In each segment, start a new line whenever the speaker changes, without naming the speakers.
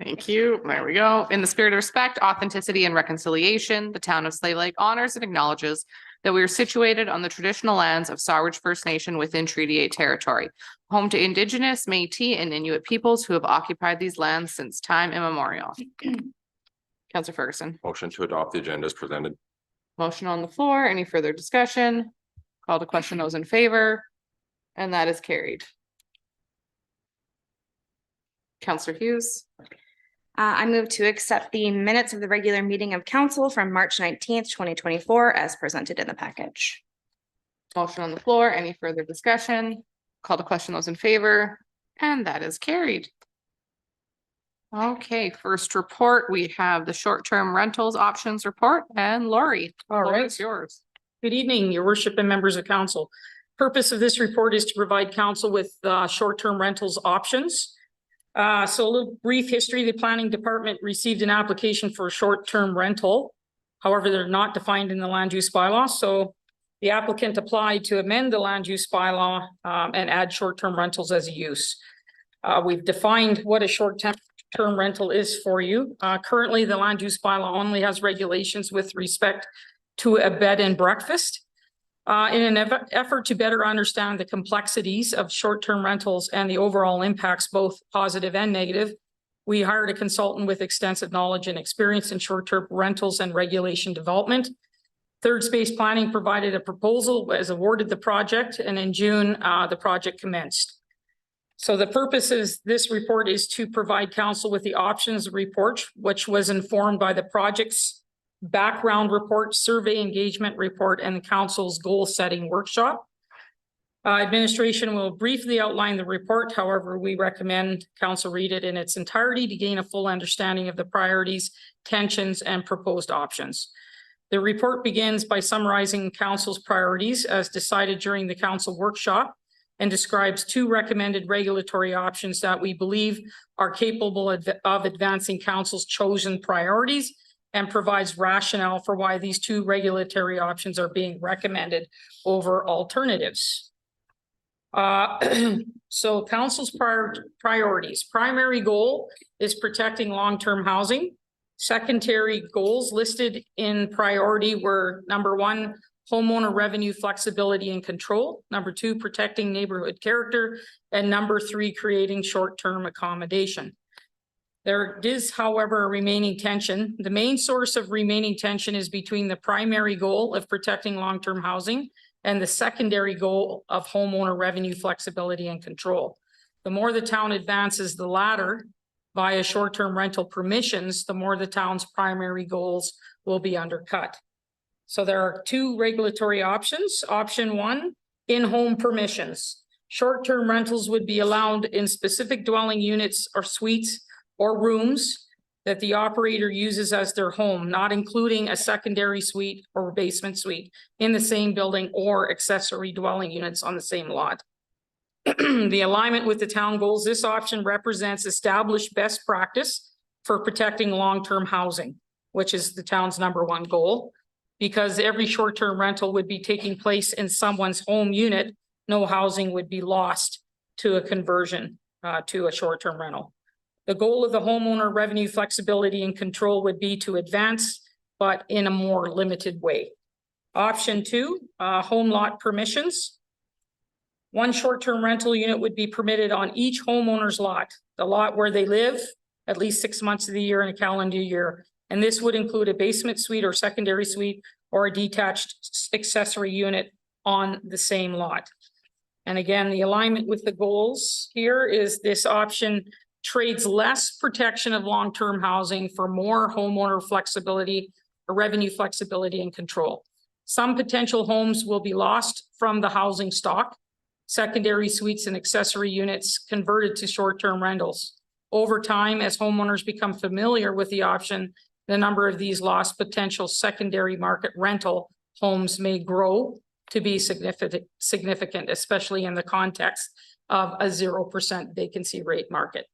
Thank you. There we go. In the spirit of respect, authenticity, and reconciliation, the town of Slave Lake honors and acknowledges that we are situated on the traditional lands of Sawridge First Nation within Treaty 8 territory, home to Indigenous, Métis, and Inuit peoples who have occupied these lands since time immemorial. Councillor Ferguson.
Motion to adopt the agenda as presented.
Motion on the floor. Any further discussion? Call to question those in favor. And that is carried. Councillor Hughes.
I move to accept the minutes of the regular meeting of council from March 19th, 2024 as presented in the package.
Motion on the floor. Any further discussion? Call to question those in favor. And that is carried. Okay, first report, we have the short-term rentals options report, and Lori.
All
floor
right.
is yours.
Good evening, your worship and members of council. Purpose of this report is to provide council with short-term rentals options. So a little brief history, the planning department received an application for a short-term rental. However, they're not defined in the land use bylaw. So the applicant applied to amend the land use bylaw and add short-term rentals as a use. We've defined what a short-term rental is for you. Currently, the land use bylaw only has regulations with respect to a bed and breakfast. In an effort to better understand the complexities of short-term rentals and the overall impacts, both positive and negative, we hired a consultant with extensive knowledge and experience in short-term rentals and regulation development. Third Space Planning provided a proposal, was awarded the project, and in June, the project commenced. So the purpose of this report is to provide council with the options report, which was informed by the project's background report, survey engagement report, and the council's goal setting workshop. Administration will briefly outline the report. However, we recommend council read it in its entirety to gain a full understanding of the priorities, tensions, and proposed options. The report begins by summarizing council's priorities as decided during the council workshop and describes two recommended regulatory options that we believe are capable of advancing council's chosen priorities and provides rationale for why these two regulatory options are being recommended over alternatives. So council's priorities. Primary goal is protecting long-term housing. Secondary goals listed in priority were number one, homeowner revenue flexibility and control. Number two, protecting neighborhood character. And number three, creating short-term accommodation. There is, however, a remaining tension. The main source of remaining tension is between the primary goal of protecting long-term housing and the secondary goal of homeowner revenue flexibility and control. The more the town advances the latter via short-term rental permissions, the more the town's primary goals will be undercut. So there are two regulatory options. Option one, in-home permissions. Short-term rentals would be allowed in specific dwelling units or suites or rooms that the operator uses as their home, not including a secondary suite or basement suite in the same building or accessory dwelling units on the same lot. The alignment with the town goals, this option represents established best practice for protecting long-term housing, which is the town's number one goal. Because every short-term rental would be taking place in someone's home unit, no housing would be lost to a conversion to a short-term rental. The goal of the homeowner revenue flexibility and control would be to advance, but in a more limited way. Option two, home lot permissions. One short-term rental unit would be permitted on each homeowner's lot, the lot where they live at least 6 months of the year in a calendar year. And this would include a basement suite or secondary suite or a detached accessory unit on the same lot. And again, the alignment with the goals here is this option trades less protection of long-term housing for more homeowner flexibility or revenue flexibility and control. Some potential homes will be lost from the housing stock, secondary suites and accessory units converted to short-term rentals. Over time, as homeowners become familiar with the option, the number of these lost potential secondary market rental homes may grow to be significant, especially in the context of a 0% vacancy rate market.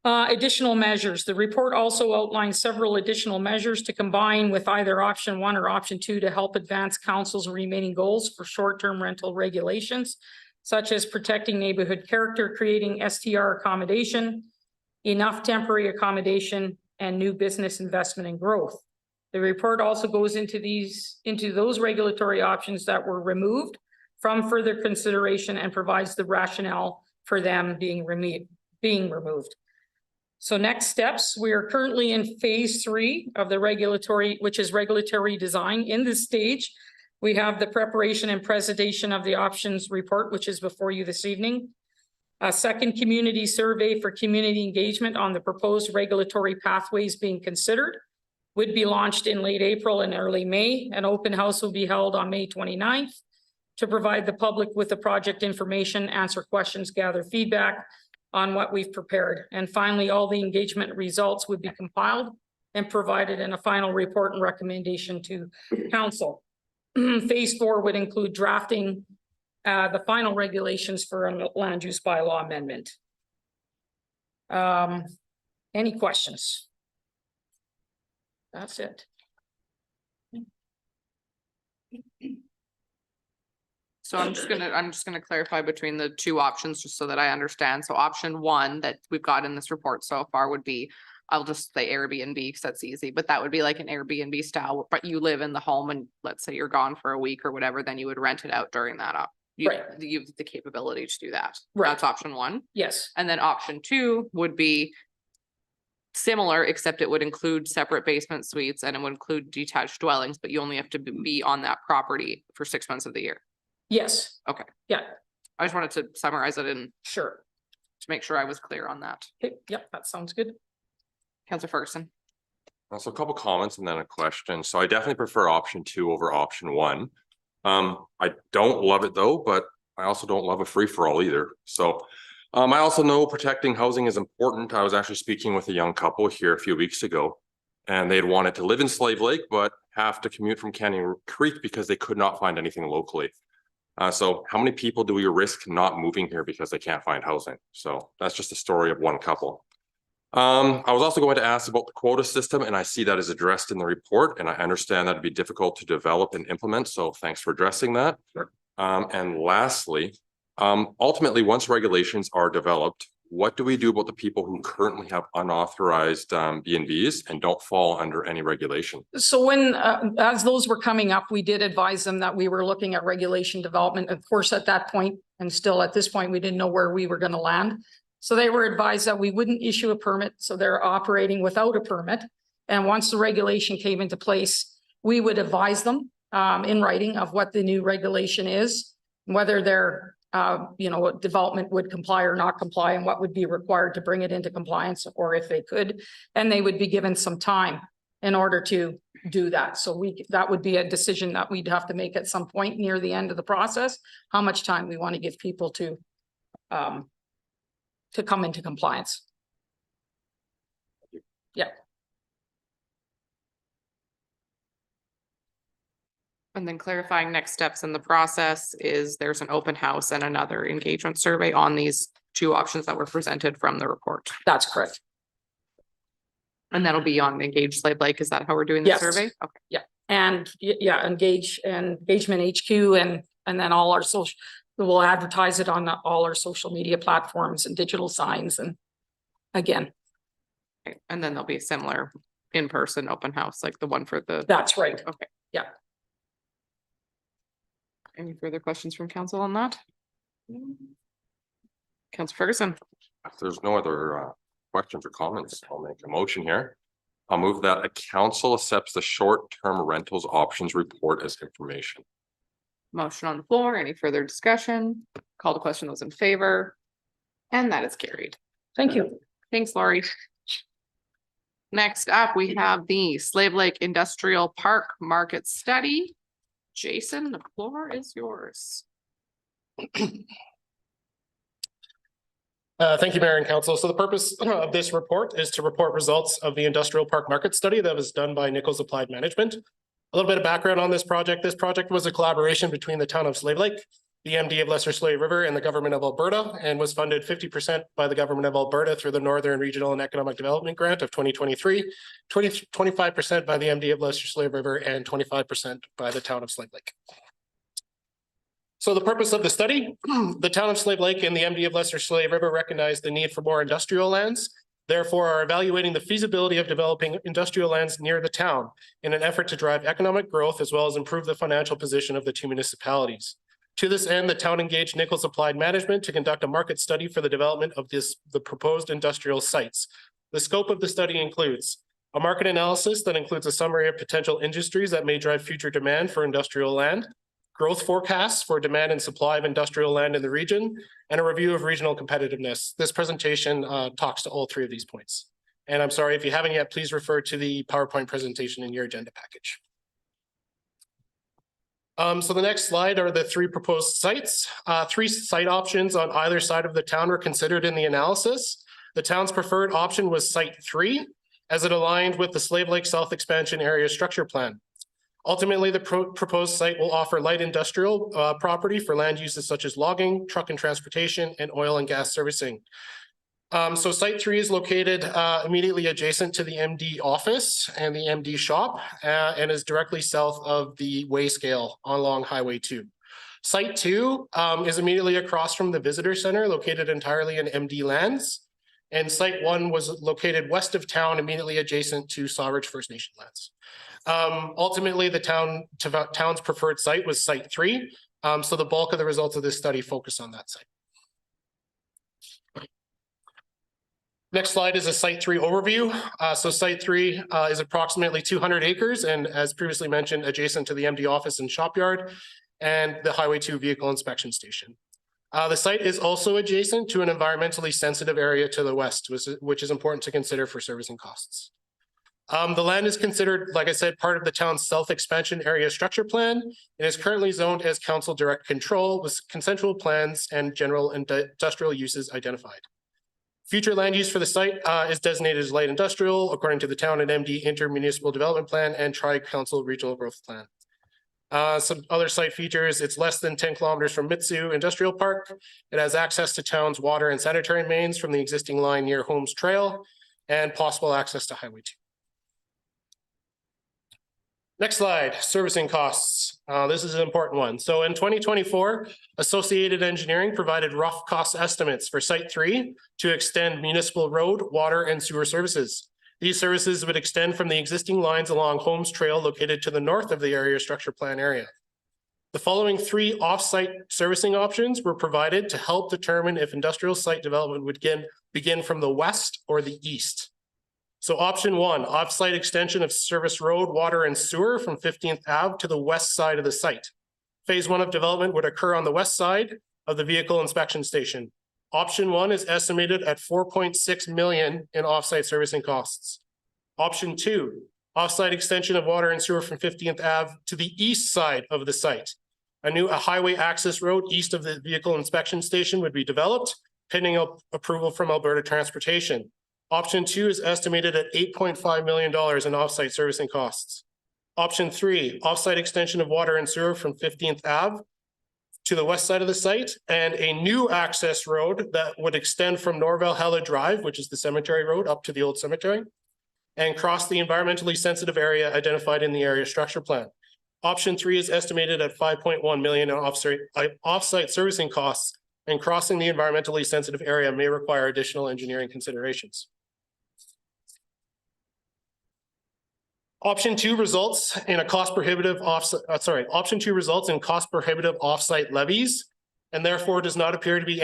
Additional measures. The report also outlines several additional measures to combine with either option one or option two to help advance council's remaining goals for short-term rental regulations, such as protecting neighborhood character, creating STR accommodation, enough temporary accommodation, and new business investment and growth. The report also goes into those regulatory options that were removed from further consideration and provides the rationale for them being removed. So next steps, we are currently in phase 3 of the regulatory, which is regulatory design. In this stage, we have the preparation and presentation of the options report, which is before you this evening. A second community survey for community engagement on the proposed regulatory pathways being considered would be launched in late April and early May. An open house will be held on May 29th to provide the public with the project information, answer questions, gather feedback on what we've prepared. And finally, all the engagement results would be compiled and provided in a final report and recommendation to council. Phase 4 would include drafting the final regulations for a land use bylaw amendment. Any questions? That's it.
So I'm just gonna clarify between the two options just so that I understand. So option 1 that we've got in this report so far would be, I'll just say Airbnb because that's easy, but that would be like an Airbnb style, but you live in the home and let's say you're gone for a week or whatever, then you would rent it out during that up. You have the capability to do that.
Right.
That's option 1.
Yes,
And then option 2 would be similar, except it would include separate basement suites and it would include detached dwellings, but you only have to be on that property for 6 months of the year.
yes.
Okay.
Yeah,
I just wanted to summarize it and
sure.
to make sure I was clear on that.
Okay, yep, that sounds good.
Councillor Ferguson.
Also a couple comments and then a question. So I definitely prefer option 2 over option 1. I don't love it though, but I also don't love a free for all either. So I also know protecting housing is important. I was actually speaking with a young couple here a few weeks ago, and they'd wanted to live in Slave Lake, but have to commute from Canyon Creek because they could not find anything locally. So how many people do we risk not moving here because they can't find housing? So that's just a story of one couple. I was also going to ask about the quota system, and I see that is addressed in the report, and I understand that'd be difficult to develop and implement. So thanks for addressing that.
Sure.
And lastly, ultimately, once regulations are developed, what do we do about the people who currently have unauthorized B&Bs and don't fall under any regulation?
So when, as those were coming up, we did advise them that we were looking at regulation development. Of course, at that point, and still at this point, we didn't know where we were going to land. So they were advised that we wouldn't issue a permit. So they're operating without a permit. And once the regulation came into place, we would advise them in writing of what the new regulation is, whether their what development would comply or not comply, and what would be required to bring it into compliance, or if they could, and they would be given some time in order to do that. So that would be a decision that we'd have to make at some point near the end of the process, how much time we want to give people to come into compliance. Yeah.
And then clarifying next steps in the process is there's an open house and another engagement survey on these two options that were presented from the report.
That's correct.
And that'll be on Engage Slave Lake. Is that how we're doing the
Yes.
survey? Okay.
And Engagement HQ and then all our social, we'll advertise it on all our social media platforms and digital signs. And again,
Okay. And then there'll be a similar in-person open house, like the one for the.
that's right.
Okay.
Yeah.
Any further questions from council on that? Councilor Ferguson.
If there's no other questions or comments, I'll make a motion here. I'll move that a council accepts the short-term rentals options report as information.
Motion on the floor. Any further discussion? Call to question, those in favor. And that is carried.
Thank you.
Thanks, Lori. Next up, we have the Slave Lake Industrial Park Market Study. Jason, the floor is yours.
Thank you, Mayor and Council. So the purpose of this report is to report results of the Industrial Park Market Study that was done by Nichols Applied Management. A little bit of background on this project. This project was a collaboration between the town of Slave Lake, the MD of Lesser Slave River, and the government of Alberta, and was funded 50% by the government of Alberta through the Northern Regional and Economic Development Grant of 2023, 25% by the MD of Lesser Slave River, and 25% by the town of Slave Lake. So the purpose of the study, the town of Slave Lake and the MD of Lesser Slave River recognized the need for more industrial lands Therefore, are evaluating the feasibility of developing industrial lands near the town in an effort to drive economic growth as well as improve the financial position of the two municipalities. To this end, the town engaged Nichols Applied Management to conduct a market study for the development of the proposed industrial sites. The scope of the study includes a market analysis that includes a summary of potential industries that may drive future demand for industrial land, growth forecasts for demand and supply of industrial land in the region, and a review of regional competitiveness. This presentation talks to all three of these points. And I'm sorry, if you haven't yet, please refer to the PowerPoint presentation in your agenda package. So the next slide are the three proposed sites. Three site options on either side of the town were considered in the analysis. The town's preferred option was Site 3, as it aligned with the Slave Lake South Expansion Area Structure Plan. Ultimately, the proposed site will offer light industrial property for land uses such as logging, truck and transportation, and oil and gas servicing. So Site 3 is located immediately adjacent to the MD office and the MD shop and is directly south of the weigh scale along Highway 2. Site 2 is immediately across from the Visitor Center, located entirely in MD lands. And Site 1 was located west of town, immediately adjacent to Sawridge First Nation lands. Ultimately, the town's preferred site was Site 3. So the bulk of the results of this study focus on that site. Next slide is a Site 3 overview. So Site 3 is approximately 200 acres and, as previously mentioned, adjacent to the MD office and shop yard and the Highway 2 vehicle inspection station. The site is also adjacent to an environmentally sensitive area to the west, which is important to consider for servicing costs. The land is considered, like I said, part of the town's South Expansion Area Structure Plan and is currently zoned as council direct control with consensual plans and general industrial uses identified. Future land use for the site is designated as light industrial according to the town and MD intermunicipal development plan and tri-council regional growth plan. Some other site features, it's less than 10 kilometers from Mitsu Industrial Park. It has access to town's water and sanitary mains from the existing line near Holmes Trail and possible access to Highway 2. Next slide, servicing costs. This is an important one. So in 2024, Associated Engineering provided rough cost estimates for Site 3 to extend municipal road, water, and sewer services. These services would extend from the existing lines along Holmes Trail located to the north of the area structure plan area. The following three off-site servicing options were provided to help determine if industrial site development would begin from the west or the east. So option 1, off-site extension of service road, water, and sewer from 15th Ave to the west side of the site. Phase 1 of development would occur on the west side of the vehicle inspection station. Option 1 is estimated at 4.6 million in off-site servicing costs. Option 2, off-site extension of water and sewer from 15th Ave to the east side of the site. A highway access road east of the vehicle inspection station would be developed, pending approval from Alberta Transportation. Option 2 is estimated at $8.5 million in off-site servicing costs. Option 3, off-site extension of water and sewer from 15th Ave to the west side of the site, and a new access road that would extend from Norvalhalla Drive, which is the cemetery road, up to the old cemetery, and cross the environmentally sensitive area identified in the area structure plan. Option 3 is estimated at 5.1 million in off-site servicing costs, and crossing the environmentally sensitive area may require additional engineering considerations. Option 2 results in cost prohibitive offsite levies, and therefore it does not appear to be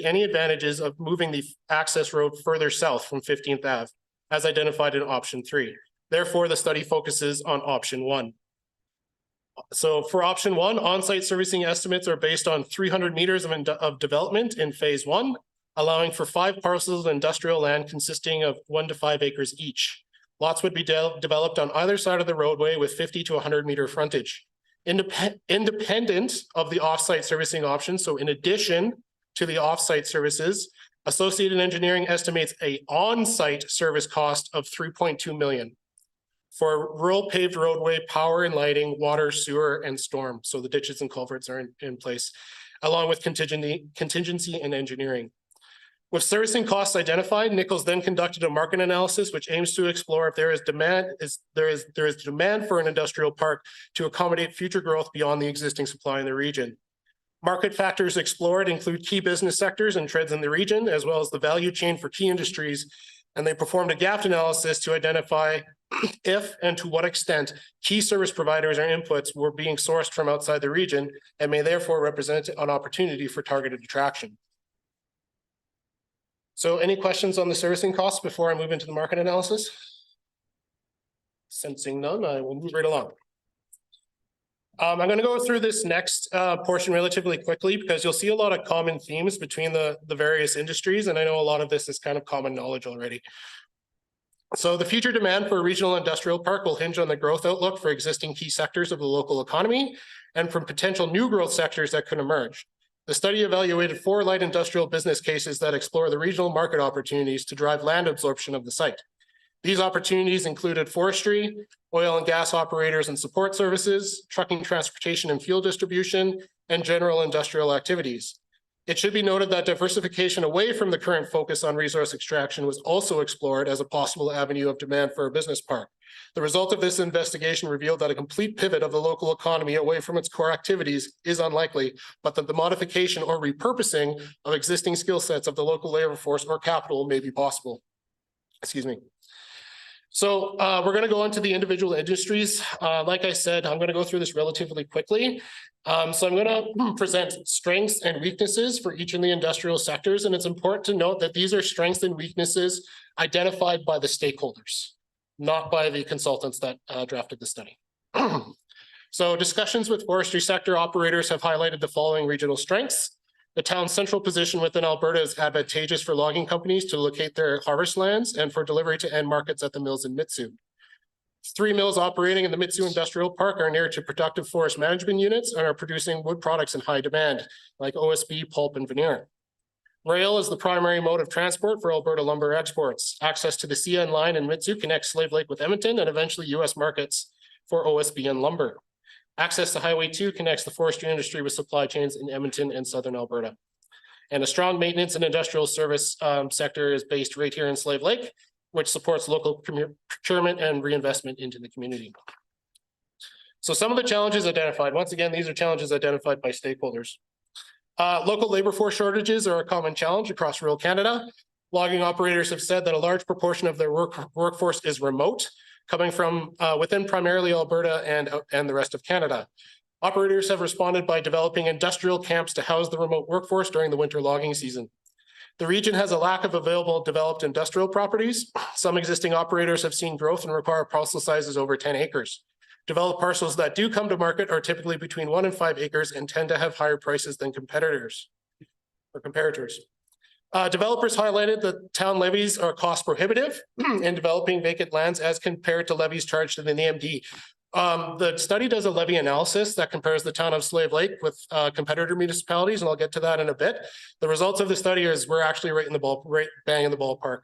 any advantages of moving the access road further south from 15th Ave, as identified in option 3. Therefore, the study focuses on option 1. So for option 1, on-site servicing estimates are based on 300 meters of development in phase 1, allowing for 5 parcels of industrial land consisting of 1 to 5 acres each. Lots would be developed on either side of the roadway with 50 to 100 meter frontage. Independent of the off-site servicing option, so in addition to the off-site services, Associated Engineering estimates an on-site service cost of 3.2 million for rural paved roadway, power and lighting, water, sewer, and storm. So the ditches and culverts are in place, along with contingency and engineering. With servicing costs identified, Nichols then conducted a market analysis which aims to explore if there is demand for an industrial park to accommodate future growth beyond the existing supply in the region. Market factors explored include key business sectors and trends in the region, as well as the value chain for key industries. And they performed a gap analysis to identify if and to what extent key service providers or inputs were being sourced from outside the region and may therefore represent an opportunity for targeted attraction. So any questions on the servicing costs before I move into the market analysis? Sensing none, I will move right along. I'm going to go through this next portion relatively quickly because you'll see a lot of common themes between the various industries. And I know a lot of this is kind of common knowledge already. So the future demand for a regional industrial park will hinge on the growth outlook for existing key sectors of the local economy and from potential new growth sectors that could emerge. The study evaluated 4 light industrial business cases that explore the regional market opportunities to drive land absorption of the site. These opportunities included forestry, oil and gas operators and support services, trucking, transportation and fuel distribution, and general industrial activities. It should be noted that diversification away from the current focus on resource extraction was also explored as a possible avenue of demand for a business park. The result of this investigation revealed that a complete pivot of the local economy away from its core activities is unlikely, but that the modification or repurposing of existing skill sets of the local labor force or capital may be possible. Excuse me. So we're going to go into the individual industries. Like I said, I'm going to go through this relatively quickly. So I'm going to present strengths and weaknesses for each of the industrial sectors. And it's important to note that these are strengths and weaknesses identified by the stakeholders, not by the consultants that drafted the study. So discussions with forestry sector operators have highlighted the following regional strengths. The town's central position within Alberta is advantageous for logging companies to locate their harvest lands and for delivery to end markets at the mills in Mitsue. 3 mills operating in the Mitsue Industrial Park are near to productive forest management units and are producing wood products in high demand, like OSB, pulp, and veneer. Rail is the primary mode of transport for Alberta lumber exports. Access to the CN line in Mitsue connects Slave Lake with Edmonton and eventually US markets for OSB and lumber. Access to Highway 2 connects the forestry industry with supply chains in Edmonton and southern Alberta. And a strong maintenance and industrial service sector is based right here in Slave Lake, which supports local procurement and reinvestment into the community. So some of the challenges identified, once again, these are challenges identified by stakeholders. Local labor force shortages are a common challenge across rural Canada. Logging operators have said that a large proportion of their workforce is remote, coming from within primarily Alberta and the rest of Canada. Operators have responded by developing industrial camps to house the remote workforce during the winter logging season. The region has a lack of available developed industrial properties. Some existing operators have seen growth and require parcel sizes over 10 acres. Developed parcels that do come to market are typically between 1 and 5 acres and tend to have higher prices than competitors or comparators. Developers highlighted that town levies are cost prohibitive in developing vacant lands as compared to levies charged in the NMD. The study does a levy analysis that compares the town of Slave Lake with competitor municipalities, and I'll get to that in a bit. The results of the study is we're actually right bang in the ballpark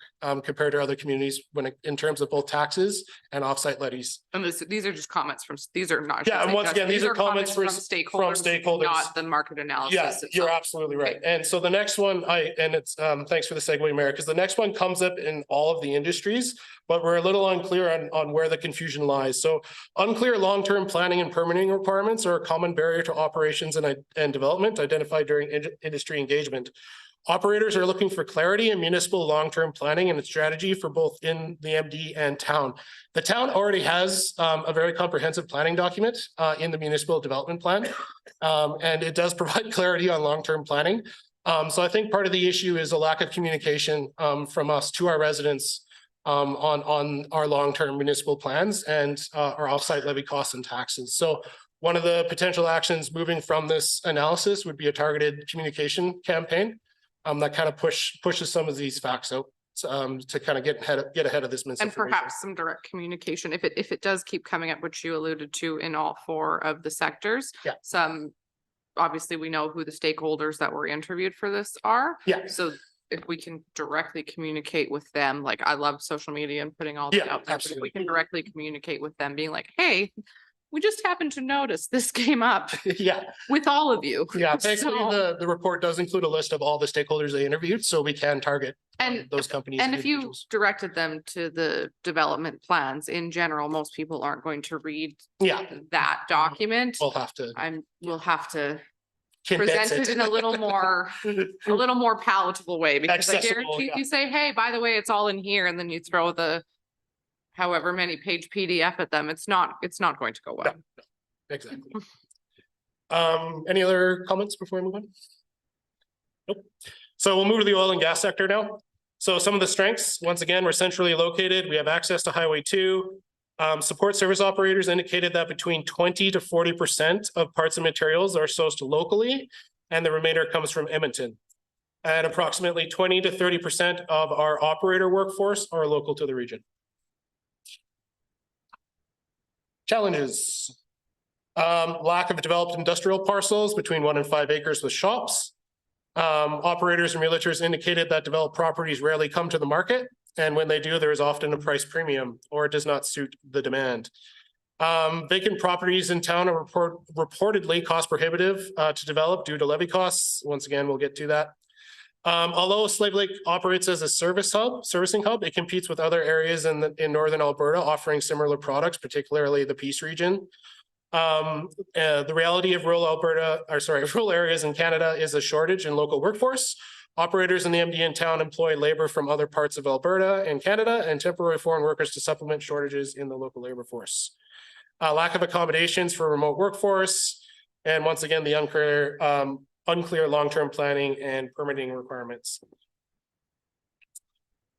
compared to other communities in terms of both taxes and offsite levies.
And these are just comments from, these are not.
Yeah, and once again, these are comments
from stakeholders, not the market analysis.
Yes, you're absolutely right. Okay. And so the next one, it's thanks for the segue, Mayor, because the next one comes up in all of the industries, but we're a little unclear on where the confusion lies. So unclear long-term planning and permitting requirements are a common barrier to operations and development identified during industry engagement. Operators are looking for clarity in municipal long-term planning and strategy for both in the MD and town. The town already has a very comprehensive planning document in the municipal development plan, and it does provide clarity on long-term planning. So I think part of the issue is a lack of communication from us to our residents on our long-term municipal plans and our offsite levy costs and taxes. So one of the potential actions moving from this analysis would be a targeted communication campaign that kind of pushes some of these facts out to kind of get ahead of this misinformation.
And perhaps some direct communication if it does keep coming up, which you alluded to in all 4 of the sectors.
Yeah.
Some obviously we know who the stakeholders that were interviewed for this are.
Yeah.
So if we can directly communicate with them, like I love social media and putting all that out there, but if we can directly communicate with them, being like, hey, we just happened to notice this came up
Yeah.
with all of you.
Yeah, thankfully the report does include a list of all the stakeholders they interviewed, so we can target those companies.
And if you directed them to the development plans in general, most people aren't going to read that document.
We'll have to.
We'll have to
condense
Presented
it.
in a little more palatable way, because I
Accessible,
guarantee
yeah.
if you say, hey, by the way, it's all in here, and then you throw the however many page PDF at them, it's not going to go well.
Exactly. Any other comments before we move on? Nope. So we'll move to the oil and gas sector now. So some of the strengths, once again, we're centrally located. We have access to Highway 2. Support service operators indicated that between 20 to 40% of parts and materials are sourced locally, and the remainder comes from Edmonton. And approximately 20 to 30% of our operator workforce are local to the region. Challenges. Lack of developed industrial parcels between 1 and 5 acres with shops. Operators and realtors indicated that developed properties rarely come to the market, and when they do, there is often a price premium or it does not suit the demand. Vacant properties in town are reportedly cost prohibitive to develop due to levy costs. Once again, we'll get to that. Although Slave Lake operates as a servicing hub, it competes with other areas in northern Alberta offering similar products, particularly the Peace region. The reality of rural areas in Canada is a shortage in local workforce. Operators in the MDN town employ labor from other parts of Alberta and Canada and temporary foreign workers to supplement shortages in the local labor force. Lack of accommodations for remote workforce, and once again, the unclear long-term planning and permitting requirements.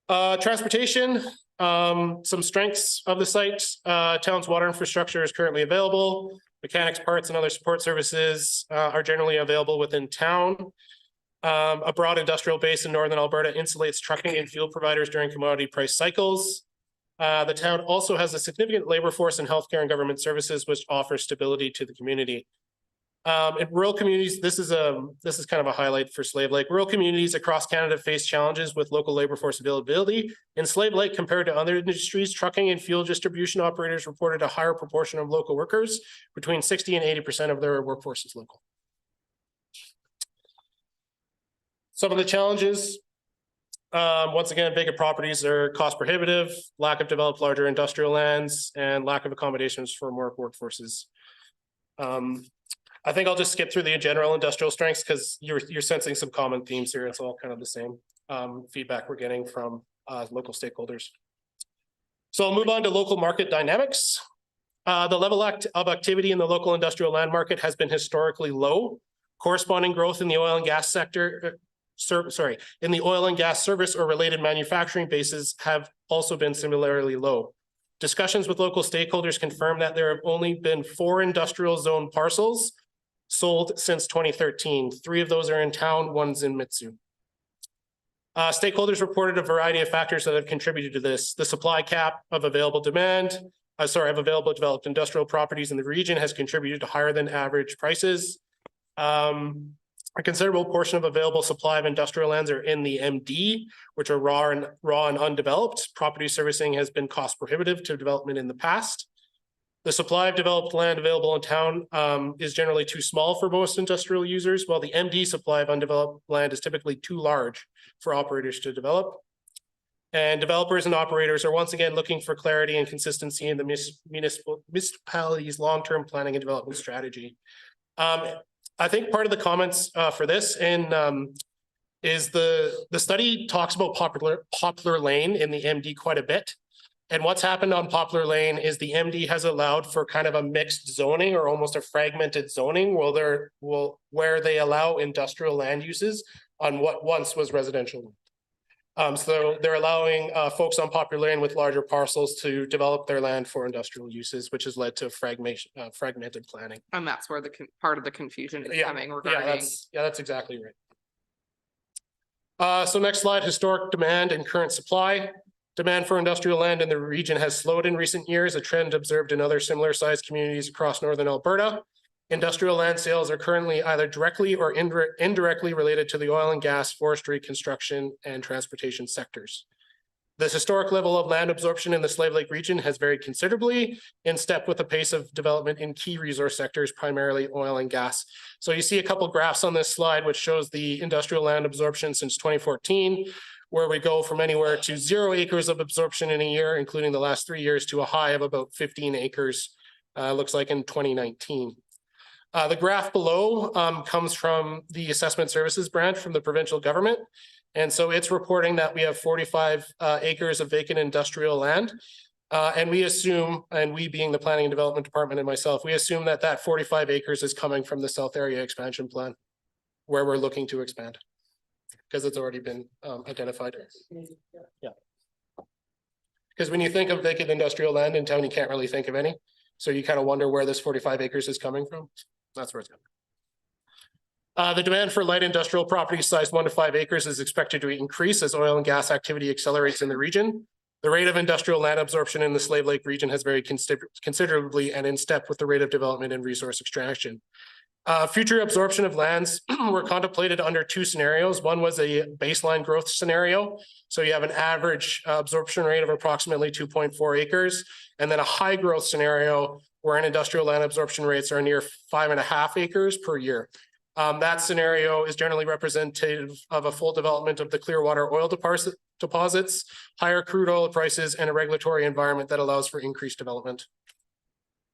Transportation, some strengths of the site. Town's water infrastructure is currently available. Mechanics, parts, and other support services are generally available within town. A broad industrial base in northern Alberta insulates trucking and fuel providers during commodity price cycles. The town also has a significant labor force in healthcare and government services, which offers stability to the community. In rural communities, this is kind of a highlight for Slave Lake. Rural communities across Canada face challenges with local labor force availability. In Slave Lake, compared to other industries, trucking and fuel distribution operators reported a higher proportion of local workers. Between 60 and 80% of their workforce is local. Some of the challenges, once again, vacant properties are cost prohibitive, lack of developed larger industrial lands, and lack of accommodations for more workforces. I think I'll just skip through the general industrial strengths because you're sensing some common themes here. It's all kind of the same feedback we're getting from local stakeholders. So I'll move on to local market dynamics. The level of activity in the local industrial land market has been historically low. Corresponding growth in the oil and gas sector, in the oil and gas service or related manufacturing bases have also been similarly low. Discussions with local stakeholders confirm that there have only been 4 industrial zone parcels sold since 2013. 3 of those are in town, 1's in Mitsue. Stakeholders reported a variety of factors that have contributed to this. The supply cap of available developed industrial properties in the region has contributed to higher than average prices. A considerable portion of available supply of industrial lands are in the MD, which are raw and undeveloped. Property servicing has been cost prohibitive to development in the past. The supply of developed land available in town is generally too small for most industrial users, while the MD supply of undeveloped land is typically too large for operators to develop. And developers and operators are once again looking for clarity and consistency in the municipality's long-term planning and development strategy. I think part of the comments for this is the study talks about Poplar Lane in the MD quite a bit. And what's happened on Poplar Lane is the MD has allowed for kind of a mixed zoning or almost a fragmented zoning where they allow industrial land uses on what once was residential. So they're allowing folks on Poplar Lane with larger parcels to develop their land for industrial uses, which has led to fragmented planning.
And that's where the part of the confusion is coming
Yeah,
regarding.
that's exactly right. So next slide, historic demand and current supply. Demand for industrial land in the region has slowed in recent years, a trend observed in other similar sized communities across northern Alberta. Industrial land sales are currently either directly or indirectly related to the oil and gas, forestry, construction, and transportation sectors. This historic level of land absorption in the Slave Lake region has varied considerably in step with the pace of development in key resource sectors, primarily oil and gas. So you see a couple graphs on this slide, which shows the industrial land absorption since 2014, where we go from anywhere to 0 acres of absorption in a year, including the last 3 years, to a high of about 15 acres, looks like in 2019. The graph below comes from the assessment services branch from the provincial government. And so it's reporting that we have 45 acres of vacant industrial land. And we assume, and we being the planning and development department and myself, we assume that that 45 acres is coming from the South Area Expansion Plan, where we're looking to expand, because it's already been identified. Yeah. Because when you think of vacant industrial land in town, you can't really think of any. So you kind of wonder where this 45 acres is coming from. That's where it's coming. The demand for light industrial properties sized 1 to 5 acres is expected to increase as oil and gas activity accelerates in the region. The rate of industrial land absorption in the Slave Lake region has varied considerably and in step with the rate of development and resource extraction. Future absorption of lands were contemplated under 2 scenarios. One was a baseline growth scenario. So you have an average absorption rate of approximately 2.4 acres, and then a high growth scenario where an industrial land absorption rates are near 5.5 acres per year. That scenario is generally representative of a full development of the Clearwater oil deposits, higher crude oil prices, and a regulatory environment that allows for increased development.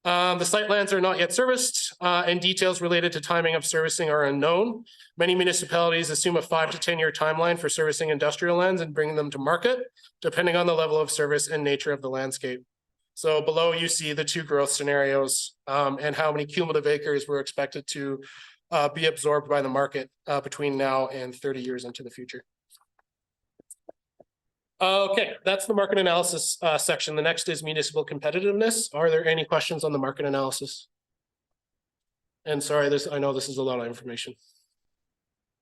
The site lands are not yet serviced, and details related to timing of servicing are unknown. Many municipalities assume a 5 to 10 year timeline for servicing industrial lands and bringing them to market, depending on the level of service and nature of the landscape. So below you see the 2 growth scenarios and how many cumulative acres were expected to be absorbed by the market between now and 30 years into the future. Okay, that's the market analysis section. The next is municipal competitiveness. Are there any questions on the market analysis? And sorry, I know this is a lot of information.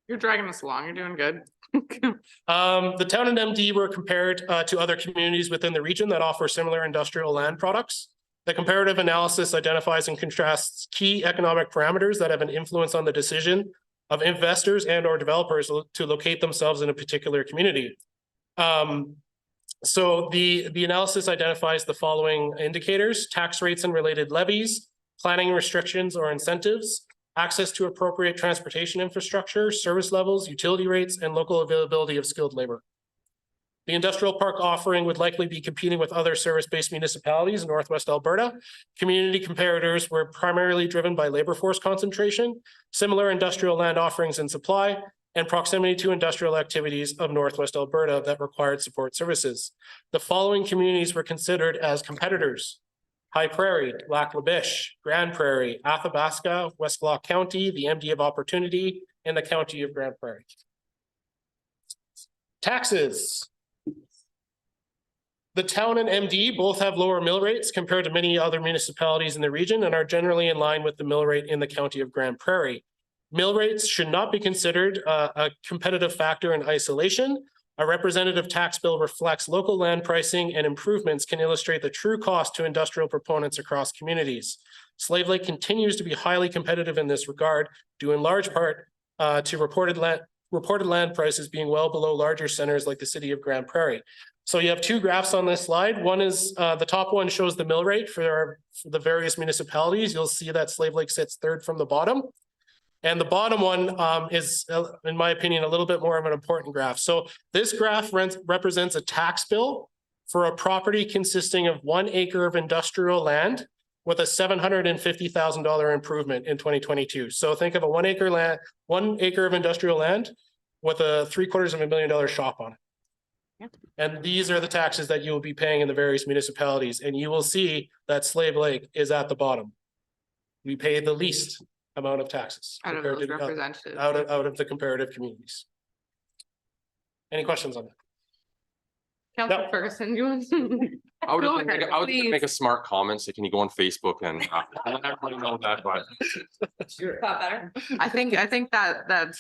You're dragging us along. You're doing good.
The town and MD were compared to other communities within the region that offer similar industrial land products. The comparative analysis identifies and contrasts key economic parameters that have an influence on the decision of investors and or developers to locate themselves in a particular community. So the analysis identifies the following indicators: tax rates and related levies, planning restrictions or incentives, access to appropriate transportation infrastructure, service levels, utility rates, and local availability of skilled labor. The industrial park offering would likely be competing with other service-based municipalities in Northwest Alberta. Community comparators were primarily driven by labor force concentration, similar industrial land offerings and supply, and proximity to industrial activities of Northwest Alberta that required support services. The following communities were considered as competitors: High Prairie, Lac La Biche, Grand Prairie, Athabasca, West Block County, the MD of Opportunity, and the County of Grand Prairie. Taxes. The town and MD both have lower mill rates compared to many other municipalities in the region and are generally in line with the mill rate in the County of Grand Prairie. Mill rates should not be considered a competitive factor in isolation. A representative tax bill reflects local land pricing, and improvements can illustrate the true cost to industrial proponents across communities. Slave Lake continues to be highly competitive in this regard, due in large part to reported land prices being well below larger centers like the city of Grand Prairie. So you have 2 graphs on this slide. One is the top one shows the mill rate for the various municipalities. You'll see that Slave Lake sits 3rd from the bottom. And the bottom one is, in my opinion, a little bit more of an important graph. So this graph represents a tax bill for a property consisting of 1 acre of industrial land with a $750,000 improvement in 2022. So think of a 1 acre of industrial land with a $750,000 shop on it.
Yeah.
And these are the taxes that you will be paying in the various municipalities. And you will see that Slave Lake is at the bottom. We pay the least amount of taxes
Out of
compared
those
to
representatives.
out of the comparative communities. Any questions on that?
Councilor
No.
Ferguson, you want?
I would
Go
just
ahead,
make
please.
a smart comment. So can you go on Facebook and everybody know that, but
I think that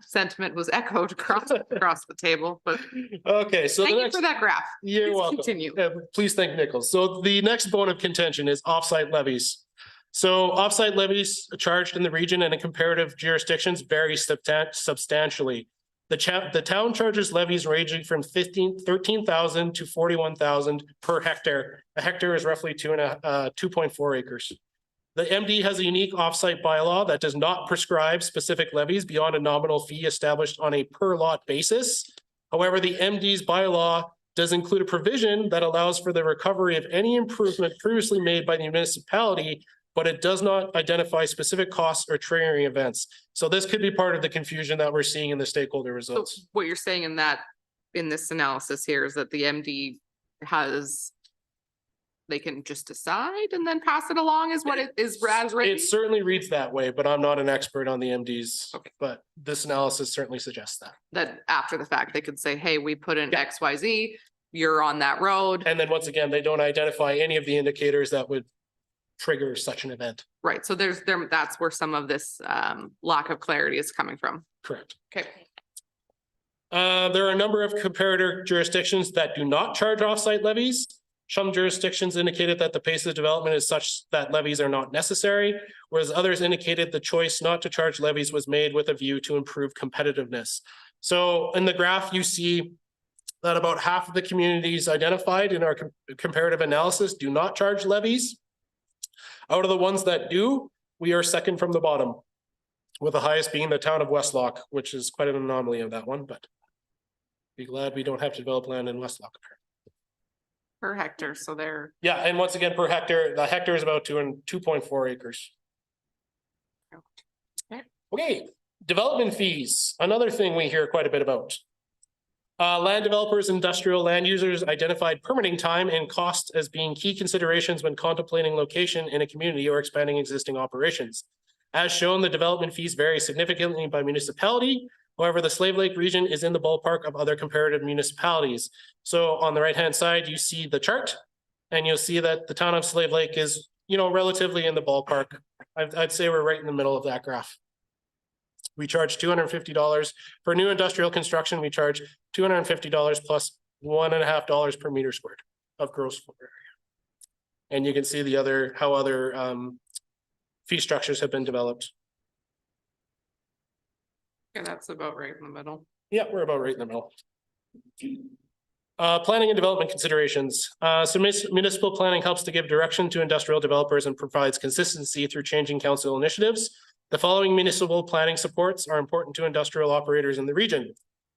sentiment was echoed across the table, but
Okay, so the
thank you
next,
for that graph.
you're
Please
welcome.
continue.
Please thank Nichols. So the next bone of contention is offsite levies. So offsite levies charged in the region and in comparative jurisdictions vary substantially. The town charges levies ranging from 13,000 to 41,000 per hectare. A hectare is roughly 2.4 acres. The MD has a unique offsite bylaw that does not prescribe specific levies beyond a nominal fee established on a per lot basis. However, the MD's bylaw does include a provision that allows for the recovery of any improvement previously made by the municipality but it does not identify specific costs or triggering events. So this could be part of the confusion that we're seeing in the stakeholder
So
results.
what you're saying in that, in this analysis here is that the MD has, they can just decide and then pass it along is what it is as written?
It certainly reads that way, but I'm not an expert on the MDs.
Okay.
But this analysis certainly suggests that.
That after the fact, they could say, hey, we put in
Yeah.
X, Y, Z, you're on that road.
And then once again, they don't identify any of the indicators that would trigger such an event.
Right, so that's where some of this lack of clarity is coming from.
Correct.
Okay.
There are a number of comparator jurisdictions that do not charge off-site levies. Some jurisdictions indicated that the pace of development is such that levies are not necessary, whereas others indicated the choice not to charge levies was made with a view to improve competitiveness. So in the graph, you see that about half of the communities identified in our comparative analysis do not charge levies. Out of the ones that do, we are second from the bottom, with the highest being the town of Westlock, which is quite an anomaly of that one, but be glad we don't have to develop land in Westlock.
Per hectare, so they're,
Yeah, and once again, per hectare, the hectare is about 2.4 acres.
Okay.
Okay, development fees, another thing we hear quite a bit about. Land developers, industrial land users identified permitting time and cost as being key considerations when contemplating location in a community or expanding existing operations. As shown, the development fees vary significantly by municipality. However, the Slave Lake region is in the ballpark of other comparative municipalities. So on the right-hand side, you see the chart, and you'll see that the town of Slave Lake is, relatively in the ballpark. I'd say we're right in the middle of that graph. We charge $250 for new industrial construction. We charge $250 plus $1.50 per meter squared of gross floor area. And you can see how other fee structures have been developed.
yeah, that's about right in the middle.
Yeah, we're about right in the middle. Planning and development considerations. So municipal planning helps to give direction to industrial developers and provides consistency through changing council initiatives. The following municipal planning supports are important to industrial operators in the region.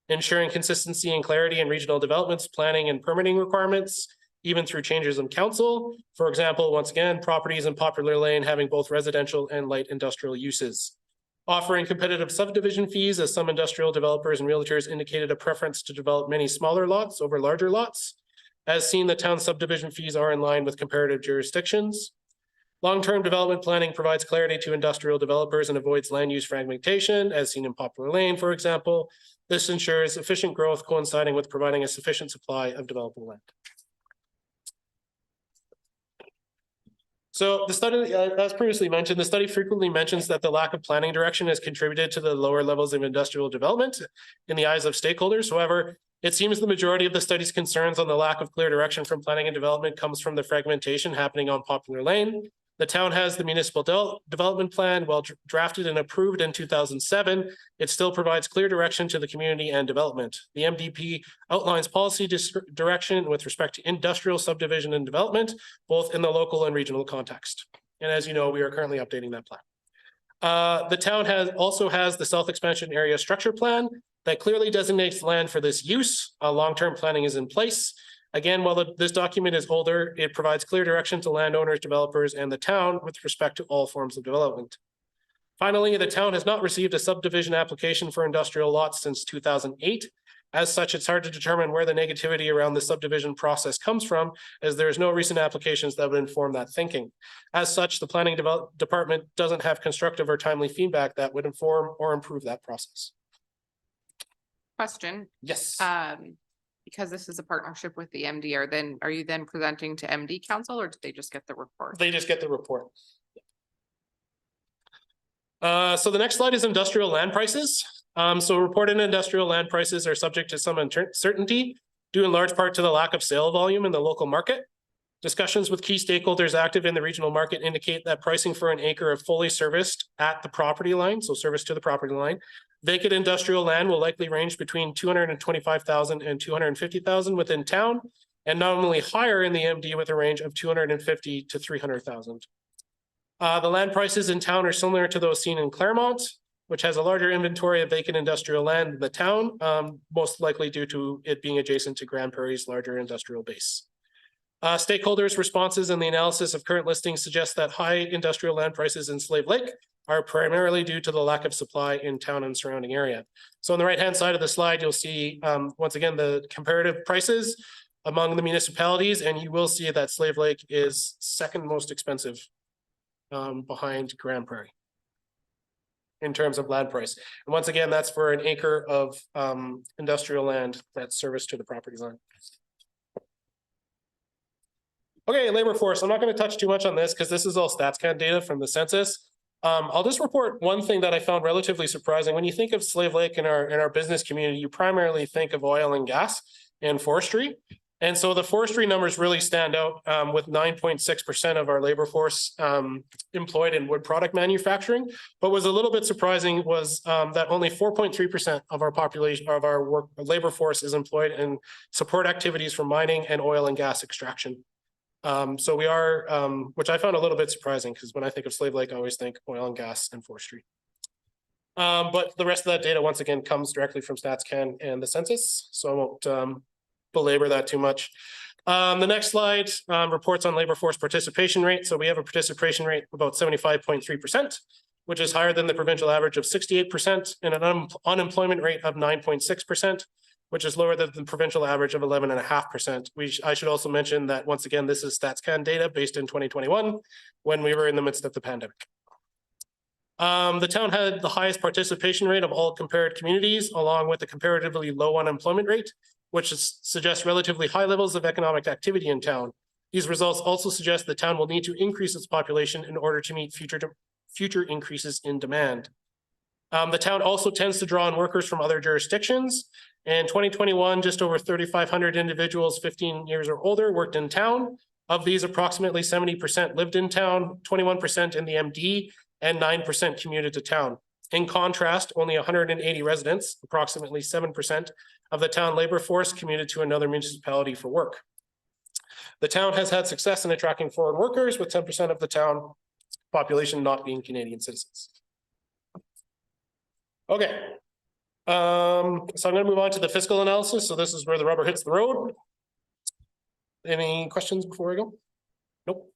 Ensuring consistency and clarity in regional developments, planning and permitting requirements, even through changes in council. For example, once again, properties in Popular Lane having both residential and light industrial uses. Offering competitive subdivision fees, as some industrial developers and realtors indicated a preference to develop many smaller lots over larger lots. As seen, the town subdivision fees are in line with comparative jurisdictions. Long-term development planning provides clarity to industrial developers and avoids land use fragmentation, as seen in Poplar Lane, for example. This ensures efficient growth coinciding with providing a sufficient supply of developable land. So the study, as previously mentioned, the study frequently mentions that the lack of planning direction has contributed to the lower levels of industrial development in the eyes of stakeholders. However, it seems the majority of the study's concerns on the lack of clear direction from planning and development comes from the fragmentation happening on Poplar Lane. The town has the municipal development plan, well drafted and approved in 2007. It still provides clear direction to the community and development. The MDP outlines policy direction with respect to industrial subdivision and development, both in the local and regional context. And as you know, we are currently updating that plan. The town also has the South Expansion Area Structure Plan that clearly designates land for this use. Long-term planning is in place. Again, while this document is older, it provides clear direction to landowners, developers, and the town with respect to all forms of development. Finally, the town has not received a subdivision application for industrial lots since 2008. As such, it's hard to determine where the negativity around the subdivision process comes from, as there is no recent applications that would inform that thinking. As such, the planning department doesn't have constructive or timely feedback that would inform or improve that process.
Question,
Yes.
because this is a partnership with the MD, are you then presenting to MD council or did they just get the report?
They just get the report. So the next slide is industrial land prices. So reported industrial land prices are subject to some uncertainty due in large part to the lack of sale volume in the local market. Discussions with key stakeholders active in the regional market indicate that pricing for an acre of fully serviced at the property line, so service to the property line, vacant industrial land will likely range between $225,000 and $250,000 within town, and nominally higher in the MD with a range of $250,000 to $300,000. The land prices in town are similar to those seen in Claremont, which has a larger inventory of vacant industrial land in the town, most likely due to it being adjacent to Grand Prairie's larger industrial base. Stakeholders' responses and the analysis of current listings suggest that high industrial land prices in Slave Lake are primarily due to the lack of supply in town and surrounding area. So on the right-hand side of the slide, you'll see, once again, the comparative prices among the municipalities, and you will see that Slave Lake is second most expensive behind Grand Prairie in terms of land price. And once again, that's for an acre of industrial land that's service to the property line. Okay, labor force. I'm not going to touch too much on this because this is all StatsCan data from the census. I'll just report one thing that I found relatively surprising. When you think of Slave Lake in our business community, you primarily think of oil and gas and forestry. And so the forestry numbers really stand out with 9.6% of our labor force employed in wood product manufacturing. But was a little bit surprising was that only 4.3% of our population of our labor force is employed in support activities for mining and oil and gas extraction. So we are, which I found a little bit surprising because when I think of Slave Lake, I always think oil and gas and forestry. But the rest of that data, once again, comes directly from StatsCan and the census. So I won't belabor that too much. The next slide reports on labor force participation rate. So we have a participation rate of about 75.3%, which is higher than the provincial average of 68% and an unemployment rate of 9.6%. Which is lower than the provincial average of 11.5%. I should also mention that once again, this is StatsCan data based in 2021 when we were in the midst of the pandemic. The town had the highest participation rate of all compared communities, along with a comparatively low unemployment rate, which suggests relatively high levels of economic activity in town. These results also suggest the town will need to increase its population in order to meet future increases in demand. The town also tends to draw on workers from other jurisdictions. In 2021, just over 3,500 individuals 15 years or older worked in town. Of these, approximately 70% lived in town, 21% in the MD, and 9% commuted to town. In contrast, only 180 residents, approximately 7% of the town labor force, commuted to another municipality for work. The town has had success in attracting foreign workers, with 10% of the town population not being Canadian citizens. Okay. So I'm going to move on to the fiscal analysis. So this is where the rubber hits the road. Any questions before I go? Nope.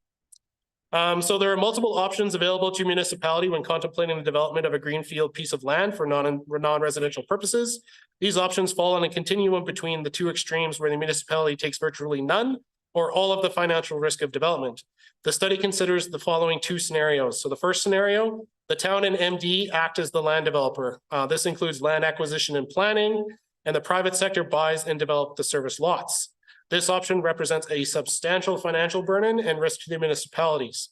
So there are multiple options available to municipality when contemplating the development of a greenfield piece of land for non-residential purposes. These options fall on a continuum between the two extremes where the municipality takes virtually none or all of the financial risk of development. The study considers the following two scenarios. So the first scenario, the town and MD act as the land developer. This includes land acquisition and planning, and the private sector buys and develops the service lots. This option represents a substantial financial burden and risk to the municipalities.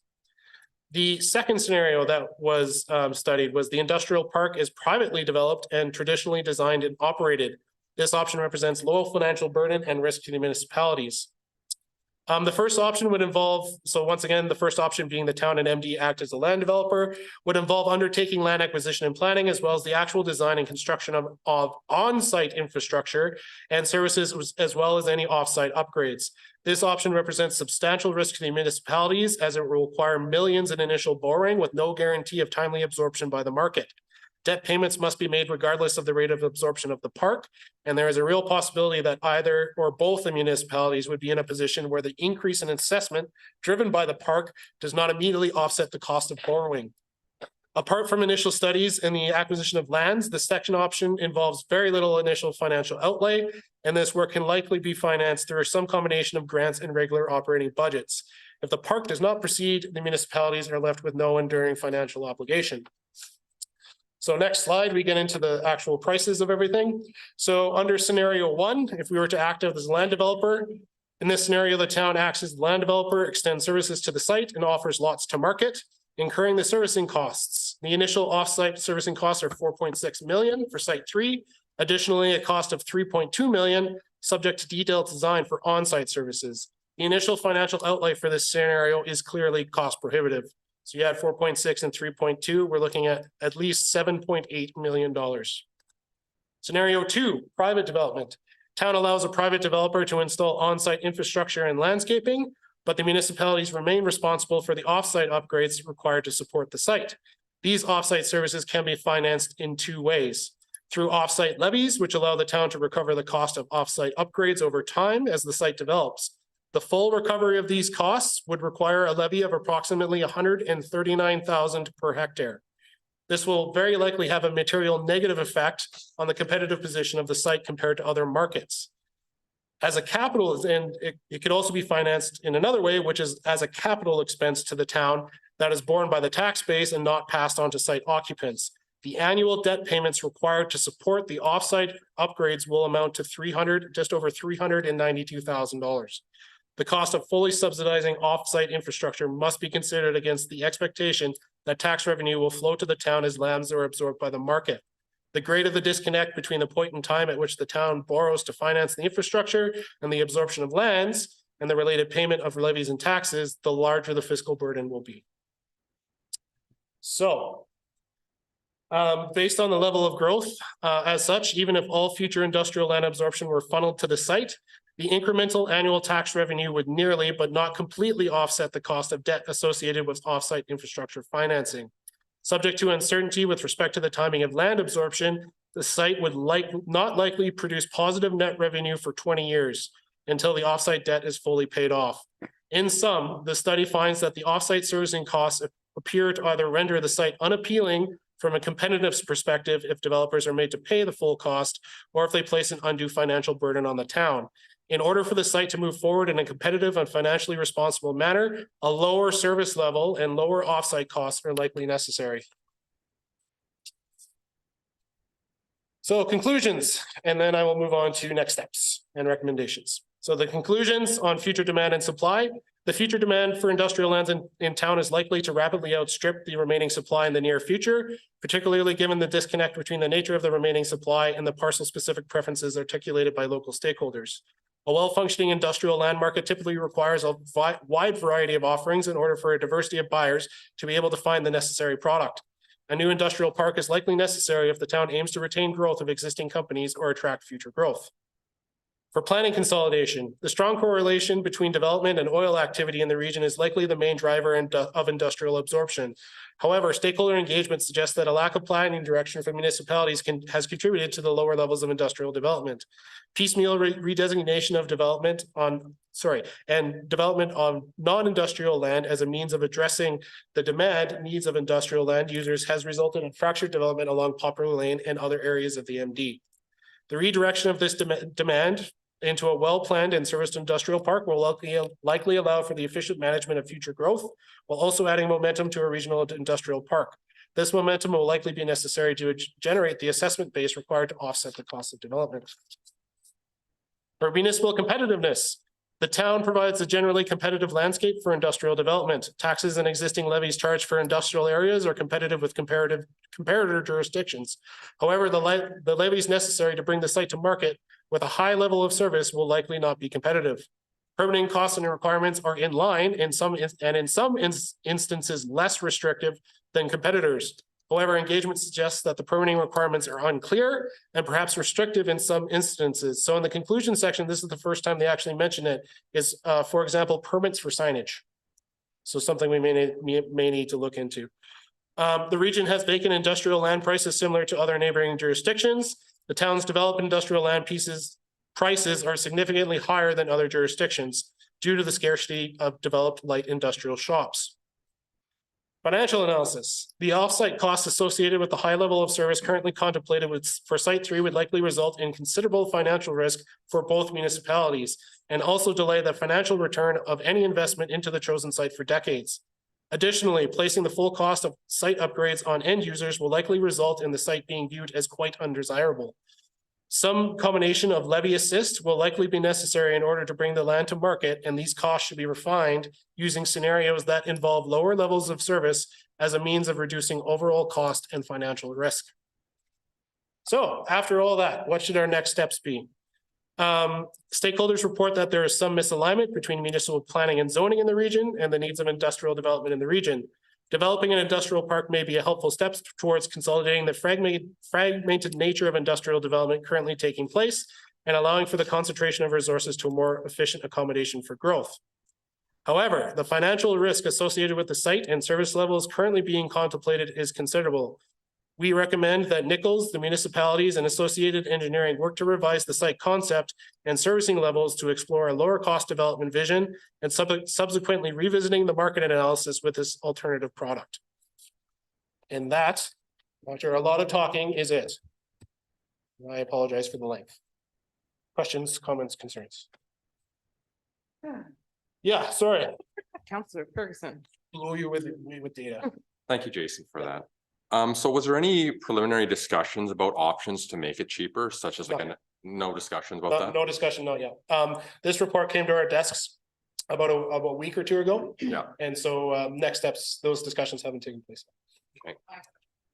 The second scenario that was studied was the industrial park is privately developed and traditionally designed and operated. This option represents low financial burden and risk to the municipalities. The first option would involve, so once again, the first option being the town and MD act as a land developer, would involve undertaking land acquisition and planning, as well as the actual design and construction of on-site infrastructure and services, as well as any off-site upgrades. This option represents substantial risk to the municipalities, as it will require millions in initial borrowing with no guarantee of timely absorption by the market. Debt payments must be made regardless of the rate of absorption of the park, and there is a real possibility that either or both the municipalities would be in a position where the increase in assessment driven by the park does not immediately offset the cost of borrowing. Apart from initial studies and the acquisition of lands, the second option involves very little initial financial outlay, and this work can likely be financed through some combination of grants and regular operating budgets. If the park does not proceed, the municipalities are left with no enduring financial obligation. So next slide, we get into the actual prices of everything. So under scenario one, if we were to act as a land developer, in this scenario, the town acts as the land developer, extends services to the site, and offers lots to market, incurring the servicing costs. The initial off-site servicing costs are 4.6 million for site 3. Additionally, a cost of 3.2 million, subject to detailed design for on-site services. The initial financial outlay for this scenario is clearly cost prohibitive. So you add 4.6 and 3.2, we're looking at least $7.8 million. Scenario 2, private development. Town allows a private developer to install on-site infrastructure and landscaping, but the municipalities remain responsible for the off-site upgrades required to support the site. These off-site services can be financed in two ways. Through off-site levies, which allow the town to recover the cost of off-site upgrades over time as the site develops. The full recovery of these costs would require a levy of approximately $139,000 per hectare. This will very likely have a material negative effect on the competitive position of the site compared to other markets. As a capital, and it could also be financed in another way, which is as a capital expense to the town that is borne by the tax base and not passed on to site occupants. The annual debt payments required to support the offsite upgrades will amount to just over $392,000. The cost of fully subsidizing offsite infrastructure must be considered against the expectation that tax revenue will flow to the town as lands are absorbed by the market. The greater the disconnect between the point in time at which the town borrows to finance the infrastructure and the absorption of lands and the related payment of levies and taxes, the larger the fiscal burden will be. So, based on the level of growth, as such, even if all future industrial land absorption were funneled to the site, the incremental annual tax revenue would nearly, but not completely offset the cost of debt associated with offsite infrastructure financing. Subject to uncertainty with respect to the timing of land absorption, the site would not likely produce positive net revenue for 20 years until the offsite debt is fully paid off. In sum, the study finds that the offsite servicing costs appear to either render the site unappealing from a competitive perspective if developers are made to pay the full cost, or if they place an undue financial burden on the town. In order for the site to move forward in a competitive and financially responsible manner, a lower service level and lower offsite costs are likely necessary. So conclusions, and then I will move on to next steps and recommendations. So the conclusions on future demand and supply. The future demand for industrial lands in town is likely to rapidly outstrip the remaining supply in the near future, particularly given the disconnect between the nature of the remaining supply and the parcel-specific preferences articulated by local stakeholders. A well-functioning industrial land market typically requires a wide variety of offerings in order for a diversity of buyers to be able to find the necessary product. A new industrial park is likely necessary if the town aims to retain growth of existing companies or attract future growth. For planning consolidation, the strong correlation between development and oil activity in the region is likely the main driver of industrial absorption. However, stakeholder engagement suggests that a lack of planning direction from municipalities has contributed to the lower levels of industrial development. Piecemeal redesignation of development on non-industrial land as a means of addressing the demand needs of industrial land users has resulted in fractured development along Poplar Lane and other areas of the MD. The redirection of this demand into a well-planned and serviced industrial park will likely allow for the efficient management of future growth, while also adding momentum to a regional industrial park. This momentum will likely be necessary to generate the assessment base required to offset the cost of development. For municipal competitiveness, the town provides a generally competitive landscape for industrial development. Taxes and existing levies charged for industrial areas are competitive with comparator jurisdictions. However, the levies necessary to bring the site to market with a high level of service will likely not be competitive. Permitting costs and requirements are in line in some instances less restrictive than competitors. However, engagement suggests that the permitting requirements are unclear and perhaps restrictive in some instances. So in the conclusion section, this is the first time they actually mention it, is, for example, permits for signage. So something we may need to look into. The region has vacant industrial land prices similar to other neighboring jurisdictions. The town's developed industrial land prices are significantly higher than other jurisdictions due to the scarcity of developed light industrial shops. Financial analysis. The offsite costs associated with the high level of service currently contemplated for Site 3 would likely result in considerable financial risk for both municipalities and also delay the financial return of any investment into the chosen site for decades. Additionally, placing the full cost of site upgrades on end users will likely result in the site being viewed as quite undesirable. Some combination of levy assist will likely be necessary in order to bring the land to market, and these costs should be refined using scenarios that involve lower levels of service as a means of reducing overall cost and financial risk. So after all that, what should our next steps be? Stakeholders report that there is some misalignment between municipal planning and zoning in the region and the needs of industrial development in the region. Developing an industrial park may be a helpful step towards consolidating the fragmented nature of industrial development currently taking place and allowing for the concentration of resources to a more efficient accommodation for growth. However, the financial risk associated with the site and service levels currently being contemplated is considerable. We recommend that Nichols, the municipalities and associated engineering work to revise the site concept and servicing levels to explore a lower cost development vision and subsequently revisiting the market analysis with this alternative product. And that, after a lot of talking, is it. I apologize for the length. Questions, comments, concerns? Yeah, sorry,
Counselor Ferguson.
blow you with data.
Thank you, Jason, for that. So was there any preliminary discussions about options to make it cheaper, such as like no discussions about that?
No discussion, not yet. This report came to our desks about a week or two ago.
Yeah.
And so next steps, those discussions haven't taken place.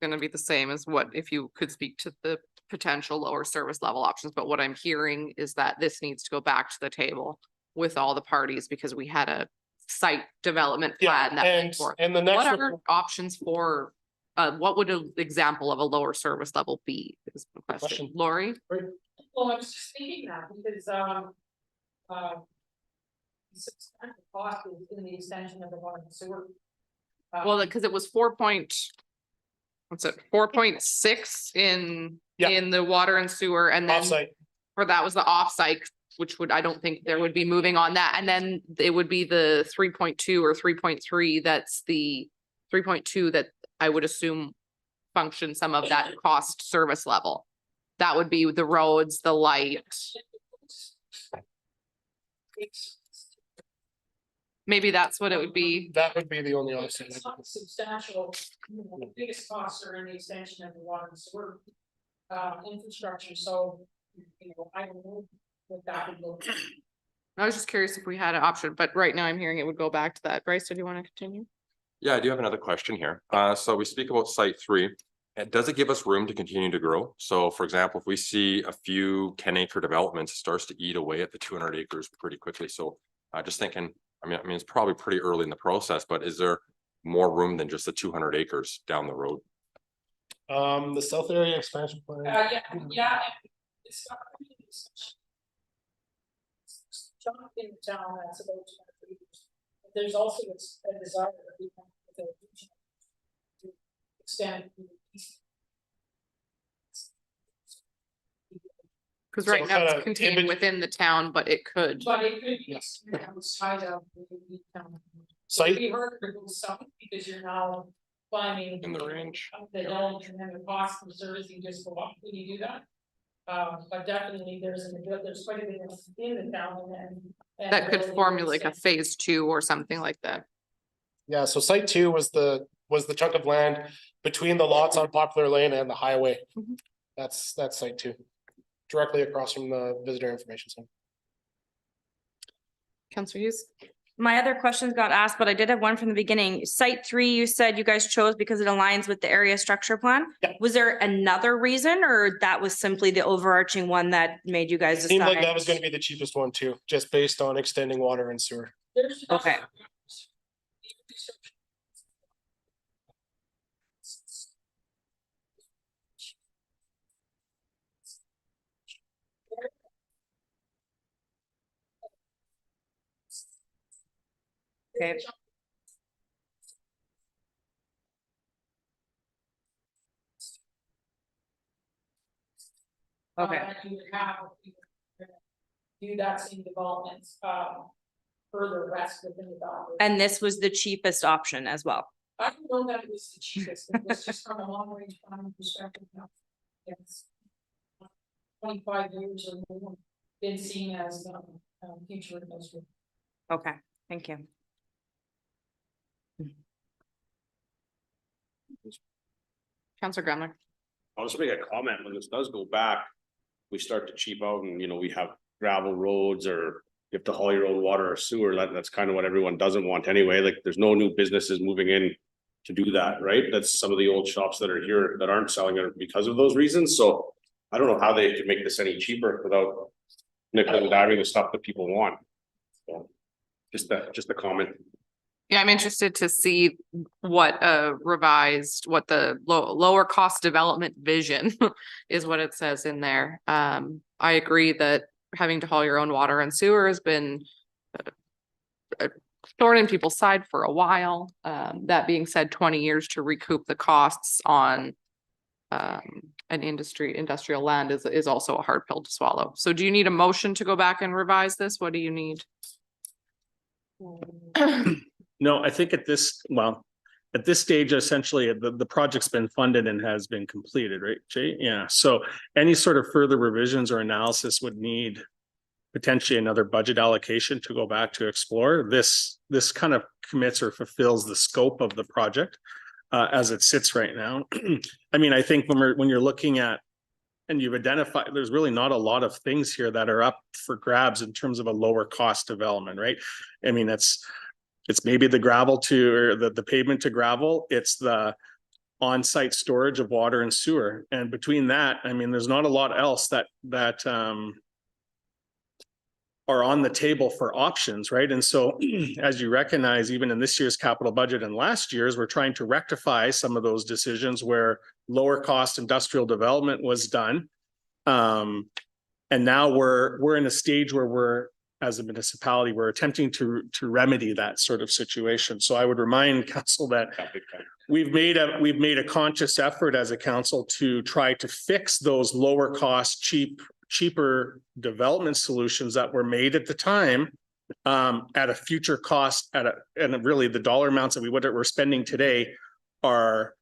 Gonna be the same as what, if you could speak to the potential lower service level options, but what I'm hearing is that this needs to go back to the table with all the parties because we had a site development
Yeah,
plan that went forth.
and the next.
What are
report-
options for, what would an example of a lower service level be? Is the question.
Question.
Lori?
Well, I was just thinking that because, substantial cost is in the extension of the water and sewer.
Well, because it was 4.6 in
Yeah.
the water and sewer, and then
Offsite,
or that was the offsite, which would, I don't think there would be moving on that, and then it would be the 3.2 or 3.3, that's the 3.2 that I would assume function some of that cost service level. That would be the roads, the light, maybe that's what it would be.
that would be the only offsite.
It's not substantial, the biggest costs are in the extension of the water and sewer. Infrastructure, so, I don't know what that would look.
I was just curious if we had an option, but right now I'm hearing it would go back to that. Bryce, did you want to continue?
Yeah, I do have another question here. So we speak about site 3. And does it give us room to continue to grow? So for example, if we see a few 10-acre developments, it starts to eat away at the 200 acres pretty quickly. So just thinking, I mean, it's probably pretty early in the process, but is there more room than just the 200 acres down the road?
The South Area Expansion Plan.
Yeah. It's not really discussion. Chunk in the town that's about 200 acres. But there's also a desire of the region to extend to the east.
Because
So
right now
kinda
it's contained
in bet-
within the town, but it could.
But it could be
Yes.
outside of the town.
Site,
We heard to go south because you're now climbing.
In the range.
Up the hill and then the cost of servicing just go up when you do that. But definitely there's quite a bit in the town and.
That could form like a phase 2 or something like that.
yeah, so site 2 was the chunk of land between the lots on Poplar Lane and the highway.
Mhm.
That's site 2, directly across from the visitor information center.
Councillor Hughes?
My other questions got asked, but I did have one from the beginning. Site 3, you said you guys chose because it aligns with the area structure plan?
Yeah.
Was there another reason or that was simply the overarching one that made you guys
It seemed like that
decide?
was gonna be the cheapest one too, just based on extending water and sewer.
Okay. Okay. Okay.
You would have. Do that same development, further west within the boundary.
And this was the cheapest option as well?
I don't know that it was the cheapest, it was just from a long range planning perspective. Now. It's 25 years or more, been seen as future industry.
Okay, thank you.
Councillor Gremler?
I'll just make a comment, when this does go back, we start to cheap out and, we have gravel roads or you have to haul your own water or sewer, that's kind of what everyone doesn't want anyway, like there's no new businesses moving in to do that, right? That's some of the old shops that are here that aren't selling it because of those reasons, so I don't know how they could make this any cheaper without nickel and diving the stuff that people want. So, just a comment.
Yeah, I'm interested to see what what the lower cost development vision is what it says in there. I agree that having to haul your own water and sewer has been a thorn in people's side for a while. That being said, 20 years to recoup the costs on an industrial land is also a hard pill to swallow. So do you need a motion to go back and revise this? What do you need?
No, I think at this stage, essentially, the project's been funded and has been completed, right, Jay? Yeah, so any sort of further revisions or analysis would need potentially another budget allocation to go back to explore. This kind of commits or fulfills the scope of the project as it sits right now. I mean, I think when you're looking at, and you've identified, there's really not a lot of things here that are up for grabs in terms of a lower cost development, right? I mean, it's maybe the gravel or the pavement to gravel, it's the on-site storage of water and sewer. And between that, I mean, there's not a lot else that are on the table for options, right? And so as you recognize, even in this year's capital budget and last year's, we're trying to rectify some of those decisions where lower cost industrial development was done. And now we're in a stage where we're, as a municipality, we're attempting to remedy that sort of situation. So I would remind council that we've made a conscious effort as a council to try to fix those lower cost, cheaper development solutions that were made at the time at a future cost and really the dollar amounts that we're spending today are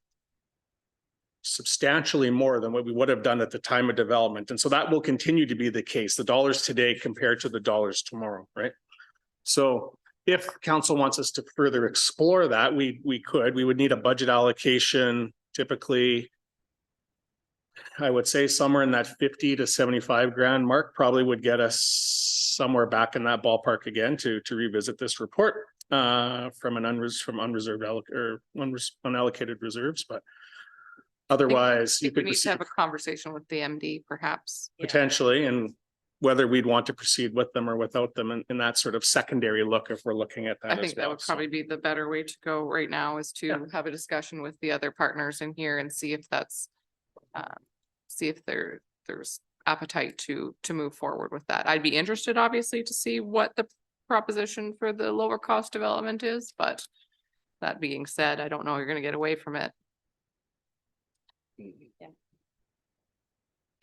substantially more than what we would have done at the time of development. And so that will continue to be the case, the dollars today compared to the dollars tomorrow, right? So if council wants us to further explore that, we would need a budget allocation, typically I would say somewhere in that 50 to 75 grand mark probably would get us somewhere back in that ballpark again to revisit this report from unallocated reserves, but otherwise you
We
could
need to have a conversation with the MD perhaps.
potentially, and whether we'd want to proceed with them or without them in that sort of secondary look if we're looking at that.
I think that would probably be the better way to go right now is to
Yeah.
have a discussion with the other partners in here and see if that's see if there's appetite to move forward with that. I'd be interested, obviously, to see what the proposition for the lower cost development is, but that being said, I don't know you're gonna get away from it.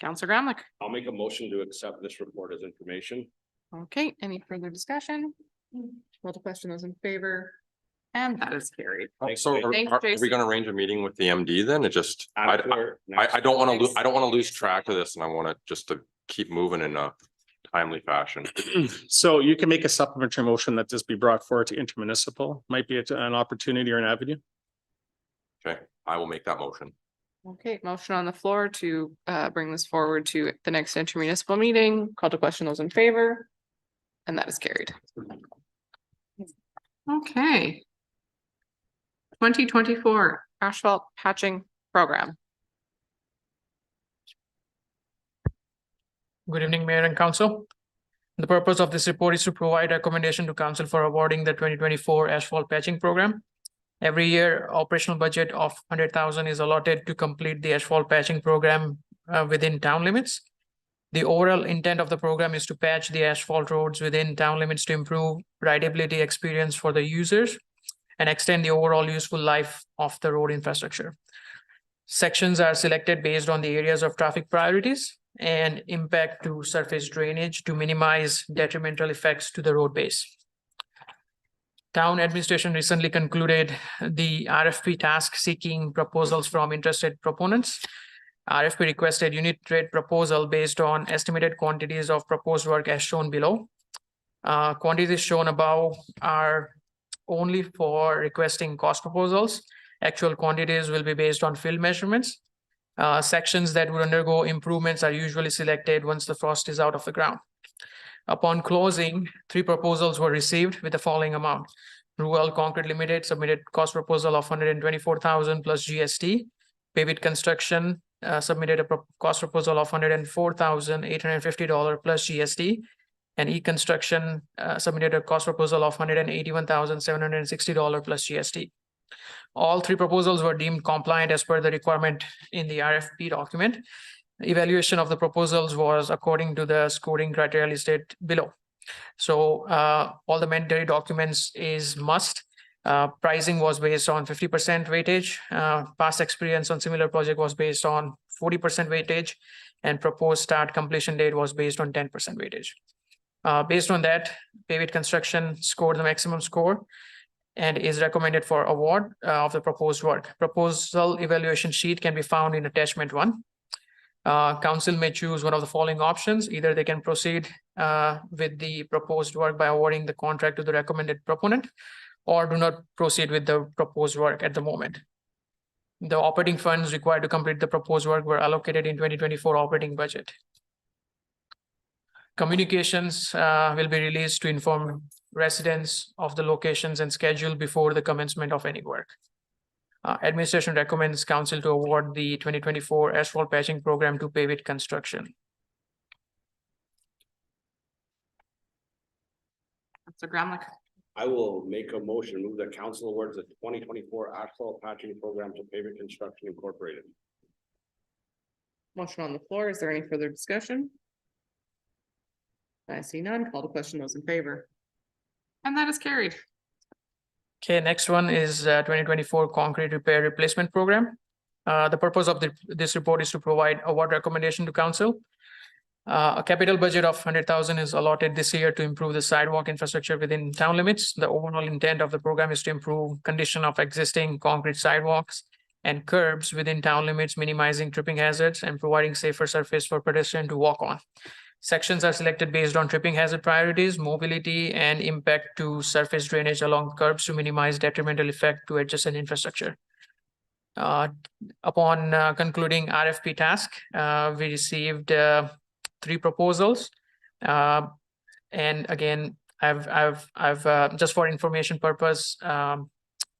Counselor Gramlich.
I'll make a motion to accept this report as information.
Okay, any further discussion? Call to question, those in favor? And that is carried.
So
Thanks,
are we
Jason.
gonna arrange a meeting with the MD then? It just, I
Next-
don't wanna lose track of this and I wanna just to keep moving in a timely fashion.
So you can make a supplementary motion that this be brought forward to intermunicipal, might be an opportunity or an avenue.
Okay, I will make that motion.
Okay, motion on the floor to bring this forward to the next intermunicipal meeting. Call to question, those in favor? And that is carried. Okay. 2024 asphalt patching program.
Good evening, Mayor and Council. The purpose of this report is to provide recommendation to Council for awarding the 2024 asphalt patching program. Every year, operational budget of 100,000 is allotted to complete the asphalt patching program within town limits. The overall intent of the program is to patch the asphalt roads within town limits to improve rideability experience for the users and extend the overall useful life of the road infrastructure. Sections are selected based on the areas of traffic priorities and impact to surface drainage to minimize detrimental effects to the road base. Town administration recently concluded the RFP task seeking proposals from interested proponents. RFP requested unit rate proposal based on estimated quantities of proposed work as shown below. Quantities shown above are only for requesting cost proposals. Actual quantities will be based on field measurements. Sections that would undergo improvements are usually selected once the frost is out of the ground. Upon closing, 3 proposals were received with the following amount. Rural Concrete Limited submitted cost proposal of 124,000 plus GST. Pavit Construction submitted a cost proposal of $104,850 plus GST. And E-Construction submitted a cost proposal of $181,760 plus GST. All 3 proposals were deemed compliant as per the requirement in the RFP document. Evaluation of the proposals was according to the scoring criteria listed below. So all the mandatory documents is must. Pricing was based on 50% weightage. Past experience on similar project was based on 40% weightage, and proposed start completion date was based on 10% weightage. Based on that, Pavit Construction scored the maximum score and is recommended for award of the proposed work. Proposal evaluation sheet can be found in attachment 1. Council may choose one of the following options. Either they can proceed with the proposed work by awarding the contract to the recommended proponent, or do not proceed with the proposed work at the moment. The operating funds required to complete the proposed work were allocated in 2024 operating budget. Communications will be released to inform residents of the locations and schedule before the commencement of any work. Administration recommends council to award the 2024 asphalt patching program to Pavit Construction.
Councilor Gramlich.
I will make a motion, move that council awards the 2024 asphalt patching program to Pavit Construction Incorporated.
Motion on the floor. Is there any further discussion? I see none. Call to question. Those in favor. And that is carried.
Okay, next one is 2024 concrete repair replacement program. The purpose of this report is to provide award recommendation to council. A capital budget of 100,000 is allotted this year to improve the sidewalk infrastructure within town limits. The overall intent of the program is to improve condition of existing concrete sidewalks and curbs within town limits, minimizing tripping hazards and providing safer surface for pedestrians to walk on. Sections are selected based on tripping hazard priorities, mobility, and impact to surface drainage along curbs to minimize detrimental effect to adjacent infrastructure. Upon concluding RFP task, we received 3 proposals. And again, I've just for information purpose,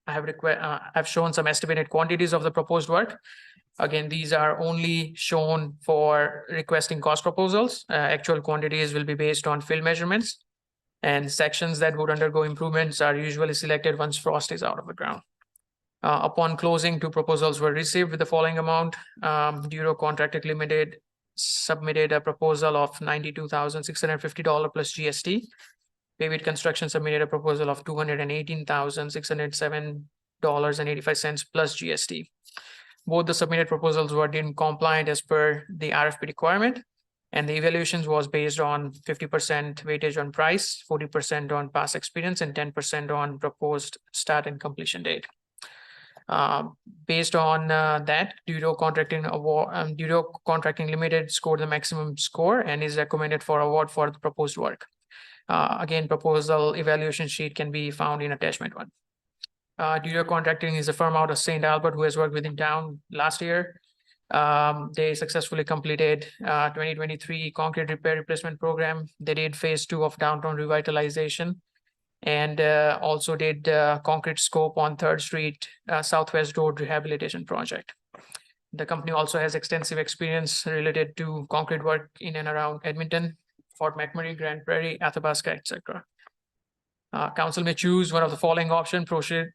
I've shown some estimated quantities of the proposed work. Again, these are only shown for requesting cost proposals. Actual quantities will be based on field measurements, and sections that would undergo improvements are usually selected once frost is out of the ground. Upon closing, 2 proposals were received with the following amount. Duro Contracting Limited submitted a proposal of $92,650 plus GST. Pavit Construction submitted a proposal of $218,607.85 plus GST. Both the submitted proposals were deemed compliant as per the RFP requirement, and the evaluations was based on 50% weightage on price, 40% on past experience, and 10% on proposed start and completion date. Based on that, Duro Contracting Limited scored the maximum score and is recommended for award for the proposed work. Again, proposal evaluation sheet can be found in attachment 1. Duro Contracting is a firm out of St. Albert who has worked within town last year. They successfully completed 2023 concrete repair replacement program. They did phase 2 of downtown revitalization, and also did concrete scope on 3rd Street Southwest Road rehabilitation project. The company also has extensive experience related to concrete work in and around Edmonton, Fort McMurray, Grand Prairie, Athabasca, etc. Council may choose one of the following options: proceed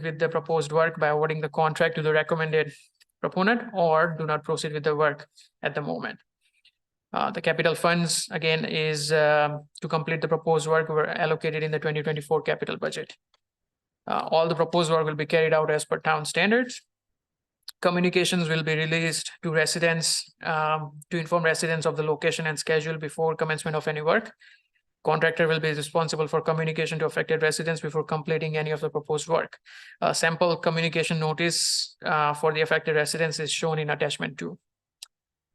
with the proposed work by awarding the contract to the recommended proponent, or do not proceed with the work at the moment. The capital funds, again, is to complete the proposed work were allocated in the 2024 capital budget. All the proposed work will be carried out as per town standards. Communications will be released to residents to inform residents of the location and schedule before commencement of any work. Contractor will be responsible for communication to affected residents before completing any of the proposed work. A sample communication notice for the affected residents is shown in attachment 2.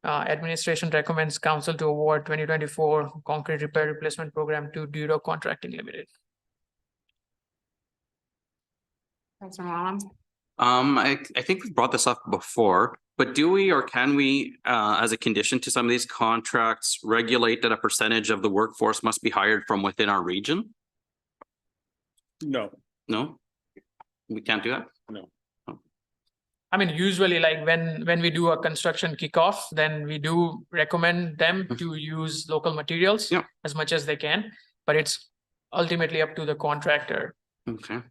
Administration recommends council to award 2024 concrete repair replacement program to Duro Contracting Limited.
Councilor Mohammed.
I think we've brought this up before, but do we or can we, as a condition to some of these contracts, regulate that a percentage of the workforce must be hired from within our region?
No,
No? We can't do that?
no.
I mean, usually like when we do a construction kickoff, then we do recommend them to use local materials
Yeah.
as much as they can, but it's ultimately up to the contractor.
Okay.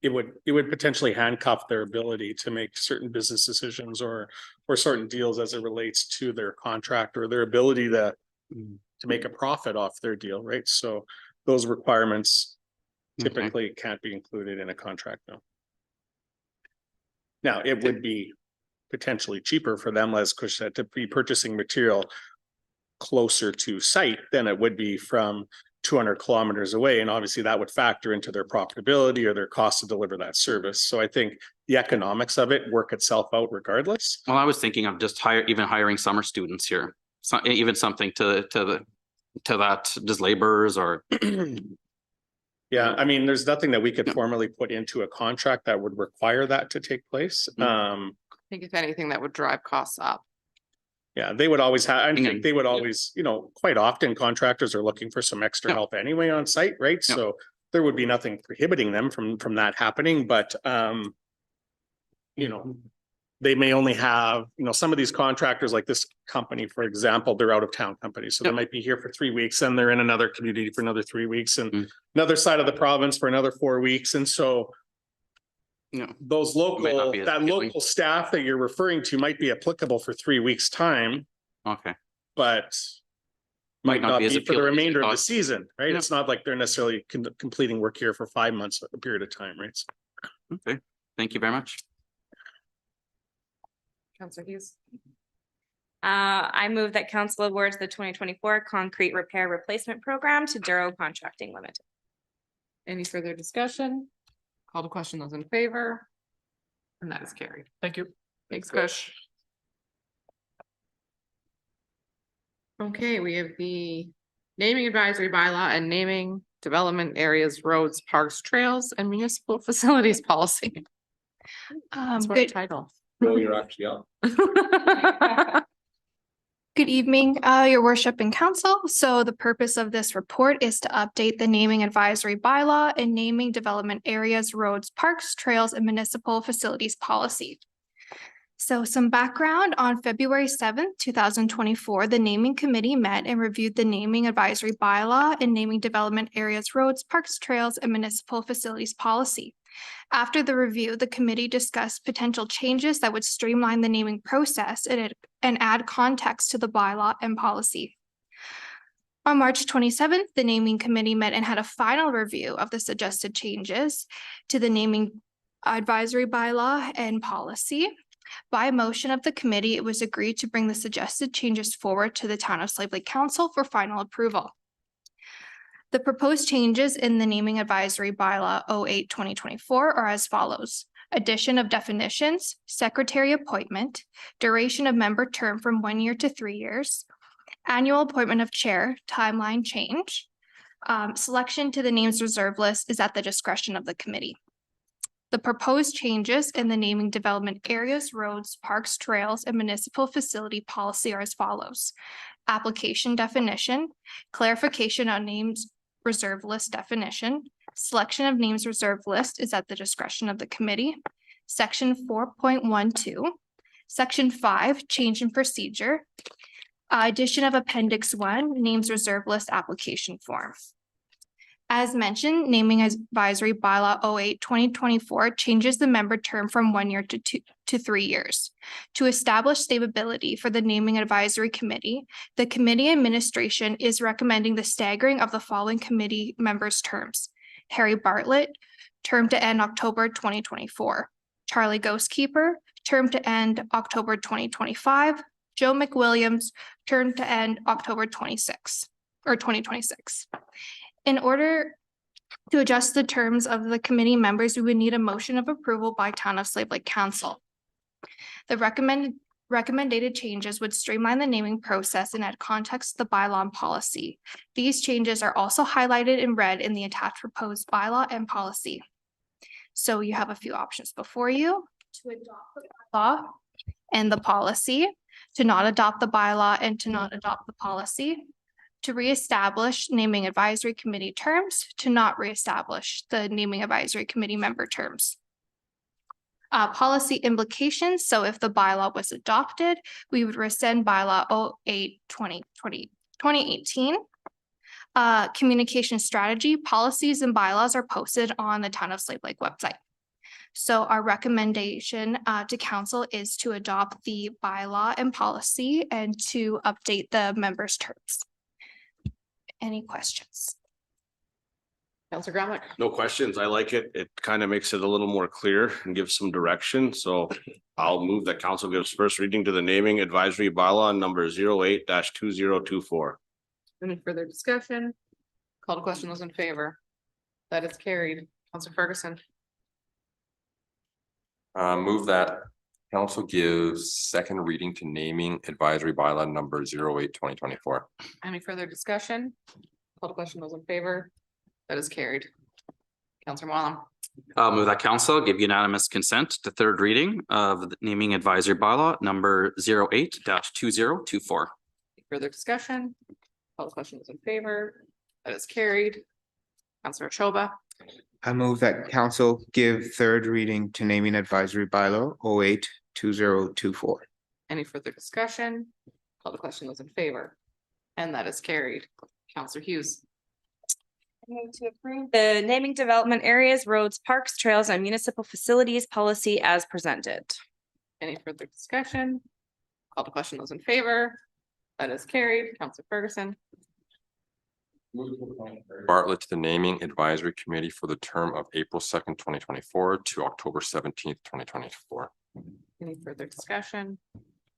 It would potentially handcuff their ability to make certain business decisions or certain deals as it relates to their contract or their ability to make a profit off their deal, right? So those requirements typically can't be included in a contract, no. Now, it would be potentially cheaper for them, as Chris said, to be purchasing material closer to site than it would be from 200 kilometers away. And obviously that would factor into their profitability or their cost to deliver that service. So I think the economics of it work itself out regardless.
Well, I was thinking of just hiring summer students here. So even something to that, just laborers or.
Yeah, I mean, there's nothing that we could formally put into a contract that would require that to take place.
I think if anything, that would drive costs up.
Yeah, they would always have, I
Yeah.
think they would always, quite often contractors are looking for some extra
Yeah.
help anyway on site, right?
Yeah.
So there would be nothing prohibiting them from that happening, but they may only have, some of these contractors like this company, for example, they're out of town companies. So they
Yeah.
might be here for 3 weeks and they're in another community for another 3 weeks and
Mm.
another side of the province for another 4 weeks. And so
Yeah.
those
Might not be as appealing.
local staff that you're referring to might be applicable for 3 weeks' time,
Okay.
but might not
be as
be for the
appealing as you
remainder of the
thought.
season, right?
Yeah.
It's not like they're necessarily completing work here for 5 months, a period of time, right? So
Okay. Thank you very much.
Counselor Hughes.
I move that council awards the 2024 concrete repair replacement program to Duro Contracting Limited.
Any further discussion? Call to question, those in favor? And that is carried.
Thank you.
Thanks, Kush. Okay, we have the naming advisory bylaw and naming development areas, roads, parks, trails, and municipal facilities policy. That's what a
Good,
title.
No, you're actually up.
good evening, your worship and council. So the purpose of this report is to update the naming advisory bylaw and naming development areas, roads, parks, trails, and municipal facilities policy. So some background: on February 7th, 2024, the naming committee met and reviewed the naming advisory bylaw and naming development areas, roads, parks, trails, and municipal facilities policy. After the review, the committee discussed potential changes that would streamline the naming process and add context to the bylaw and policy. On March 27th, the naming committee met and had a final review of the suggested changes to the naming advisory bylaw and policy. By motion of the committee, it was agreed to bring the suggested changes forward to the Town of Slave Lake Council for final approval. The proposed changes in the naming advisory bylaw 08-2024 are as follows: addition of definitions, secretary appointment, duration of member term from 1 year to 3 years, annual appointment of chair, timeline change. Selection to the names reserve list is at the discretion of the committee. The proposed changes in the naming development areas, roads, parks, trails, and municipal facility policy are as follows: application definition, clarification on names reserve list definition, selection of names reserve list is at the discretion of the committee. Section 4.12, Section 5, change in procedure, addition of Appendix 1, names reserve list application form. As mentioned, naming advisory bylaw 08-2024 changes the member term from 1 year to 3 years. To establish stability for the naming advisory committee, the committee administration is recommending the staggering of the following committee members' terms: Harry Bartlett, term to end October 2024; Charlie Ghostkeeper, term to end October 2025; Joe McWilliams, term to end October 2026. In order to adjust the terms of the committee members, we would need a motion of approval by Town of Slave Lake Council. The recommended changes would streamline the naming process and add context to the bylaw and policy. These changes are also highlighted in red in the attached proposed bylaw and policy. So you have a few options before you: to adopt the bylaw and the policy, to not adopt the bylaw and to not adopt the policy, to reestablish naming advisory committee terms, to not reestablish the naming advisory committee member terms. Policy implications: so if the bylaw was adopted, we would rescind bylaw 08-2018. Communication strategy: policies and bylaws are posted on the Town of Slave Lake website. So our recommendation to council is to adopt the bylaw and policy and to update the members' terms. Any questions?
Counselor Grumlock.
No questions. I like it. It kind of makes it a little more clear and gives some direction. So I'll move that council gives first reading to the naming advisory bylaw number 08-2024.
Any further discussion? Call to question, those in favor? That is carried. Counselor Ferguson.
Move that council gives second reading to naming advisory bylaw number 08-2024.
Any further discussion? Call to question, those in favor? That is carried. Counselor Wallem.
I'll move that council give unanimous consent to third reading of the naming advisory bylaw number 08-2024.
Further discussion? Call to question, those in favor? That is carried. Counselor Choba.
I move that council give third reading to naming advisory bylaw 08-2024.
Any further discussion? Call to question, those in favor? And that is carried. Counselor Hughes.
I move to approve the naming development areas, roads, parks, trails, and municipal facilities policy as presented.
Any further discussion? Call to question, those in favor? That is carried. Counselor Ferguson.
Bartlett to the naming advisory committee for the term of April 2nd, 2024 to October 17th, 2024.
Any further discussion?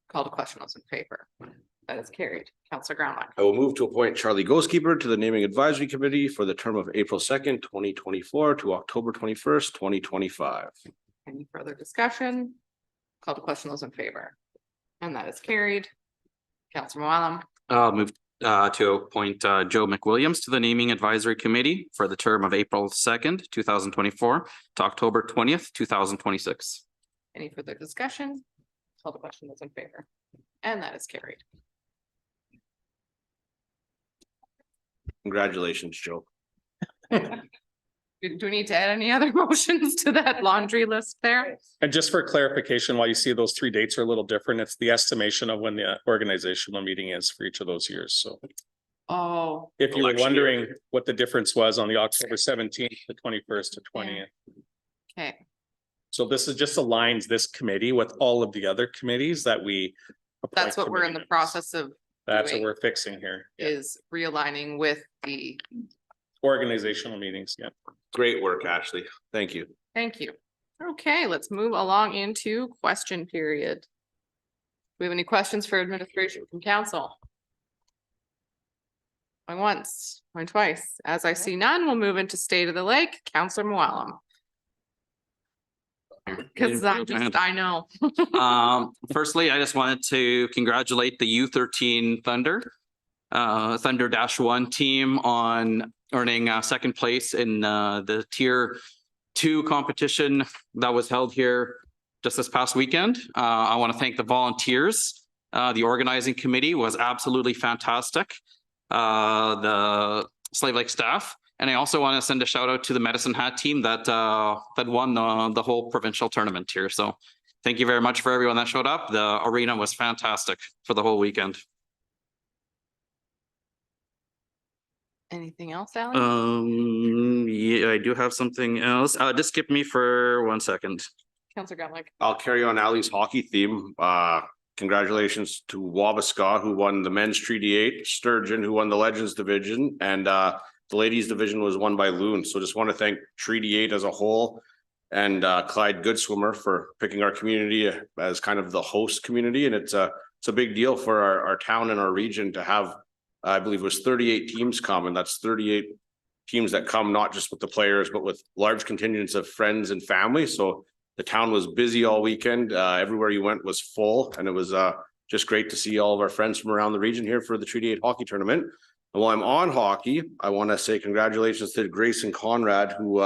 Call to question, those in favor? That is carried. Counselor Grumlock.
I will move to appoint Charlie Ghostkeeper to the naming advisory committee for the term of April 2nd, 2024 to October 21st, 2025.
Any further discussion? Call to question, those in favor? And that is carried. Counselor Wallem.
I'll move to appoint Joe McWilliams to the naming advisory committee for the term of April 2nd, 2024 to October 20th, 2026.
Any further discussion? Call to question, those in favor? And that is carried.
Congratulations, Joe.
Do we need to add any other motions to that laundry list there?
And just for clarification, while you see those three dates are a little different, it's the estimation of when the organizational meeting is for each of those years. So
Oh,
if you were
Election
wondering what the difference was on the October 17th, the 21st to 20th.
okay.
So this is just aligns this committee with all of the other committees that we.
That's
appoint
what we're in the
committee members.
process of
That's what
doing.
we're fixing here.
is realigning with the,
Organizational meetings, yeah.
Great work, Ashley. Thank you.
thank you. Okay, let's move along into question period. Do we have any questions for administration from council? Going once, going twice. As I see none, we'll move into State of the Lake. Counselor Moallem. Because I know.
Firstly, I just wanted to congratulate the U13 Thunder Thunder-1 team on earning second place in the Tier 2 competition that was held here just this past weekend. I want to thank the volunteers. The organizing committee was absolutely fantastic. The Slave Lake staff. And I also want to send a shout out to the Medicine Hat team that won the whole provincial tournament here. So thank you very much for everyone that showed up. The arena was fantastic for the whole weekend.
Anything else, Ally?
Yeah, I do have something else. Just skip me for 1 second.
Counselor Grumlock.
I'll carry on Ali's hockey theme. Congratulations to Wabasca, who won the men's Treaty 8, Sturgeon, who won the Legends division, and the ladies division was won by Loon. So just want to thank Treaty 8 as a whole and Clyde Goodswimmer for picking our community as kind of the host community. And it's a big deal for our town and our region to have, I believe it was 38 teams come, and that's 38 teams that come not just with the players, but with large contingents of friends and family. So the town was busy all weekend. Everywhere you went was full, and it was just great to see all of our friends from around the region here for the Treaty 8 hockey tournament. And while I'm on hockey, I want to say congratulations to Grayson Conrad, who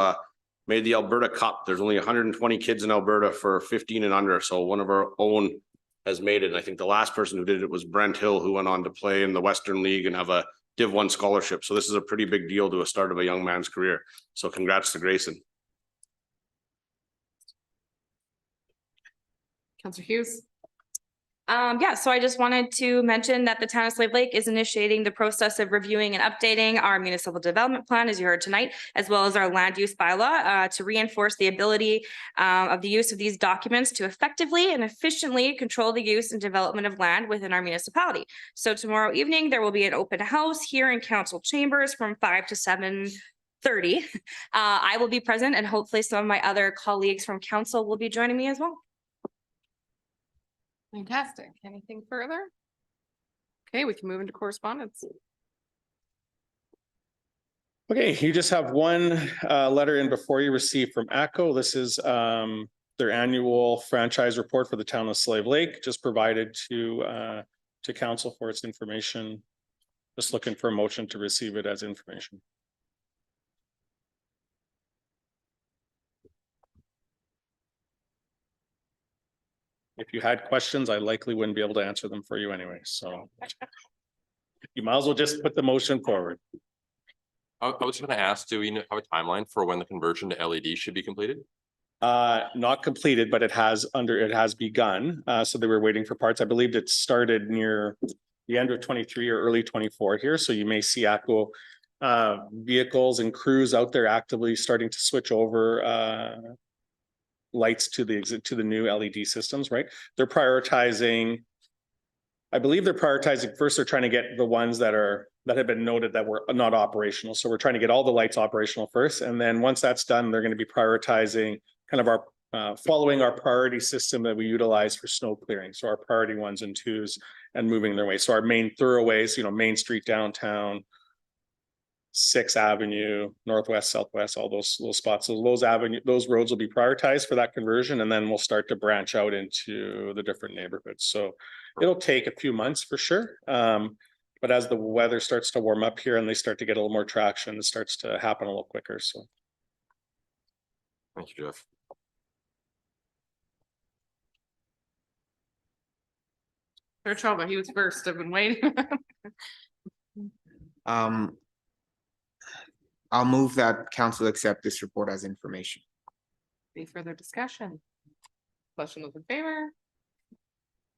made the Alberta Cup. There's only 120 kids in Alberta for 15 and under. So one of our own has made it. And I think the last person who did it was Brent Hill, who went on to play in the Western League and have a Div 1 scholarship. So this is a pretty big deal to a start of a young man's career. So congrats to Grayson.
Counselor Hughes.
Yeah, so I just wanted to mention that the town of Slave Lake is initiating the process of reviewing and updating our municipal development plan, as you heard tonight, as well as our land use bylaw to reinforce the ability of the use of these documents to effectively and efficiently control the use and development of land within our municipality. So tomorrow evening, there will be an open house here in council chambers from 5 to 7:30 30. I will be present and hopefully some of my other colleagues from council will be joining me as well.
Fantastic. Anything further? Okay, we can move into correspondence.
Okay, you just have one letter in before you received from ACCO. This is their annual franchise report for the town of Slave Lake, just provided to council for its information. Just looking for a motion to receive it as information. If you had questions, I likely wouldn't be able to answer them for you anyway, so you might as well just put the motion forward.
I was gonna ask, do we have a timeline for when the conversion to LED should be completed?
Not completed, but it has begun. So they were waiting for parts. I believe it started near the end of 23 or early 24 here. So you may see ACCO vehicles and crews out there actively starting to switch over lights to the new LED systems, right? They're prioritizing. I believe they're prioritizing first. They're trying to get the ones that have been noted that were not operational. So we're trying to get all the lights operational first. And then once that's done, they're going to be prioritizing kind of our following our priority system that we utilize for snow clearing. So our priority 1s and 2s and moving their way. So our main thoroughways, Main Street, downtown, 6th Avenue, Northwest, Southwest, all those little spots. So those roads will be prioritized for that conversion. And then we'll start to branch out into the different neighborhoods. So it'll take a few months for sure. But as the weather starts to warm up here and they start to get a little more traction, it starts to happen a little quicker. So.
Thank you, Jeff.
Sir Chalba, he was first. I've been waiting.
I'll move that council accept this report as information.
Any further discussion? Question those in favor?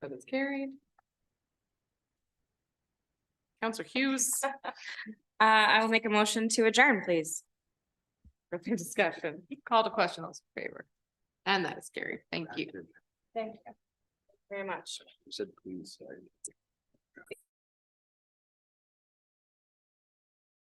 That is carried. Counselor Hughes,
I will make a motion to adjourn, please.
further discussion, call to question those in favor. And that is carried. Thank you.
Thank you very much.
You said please.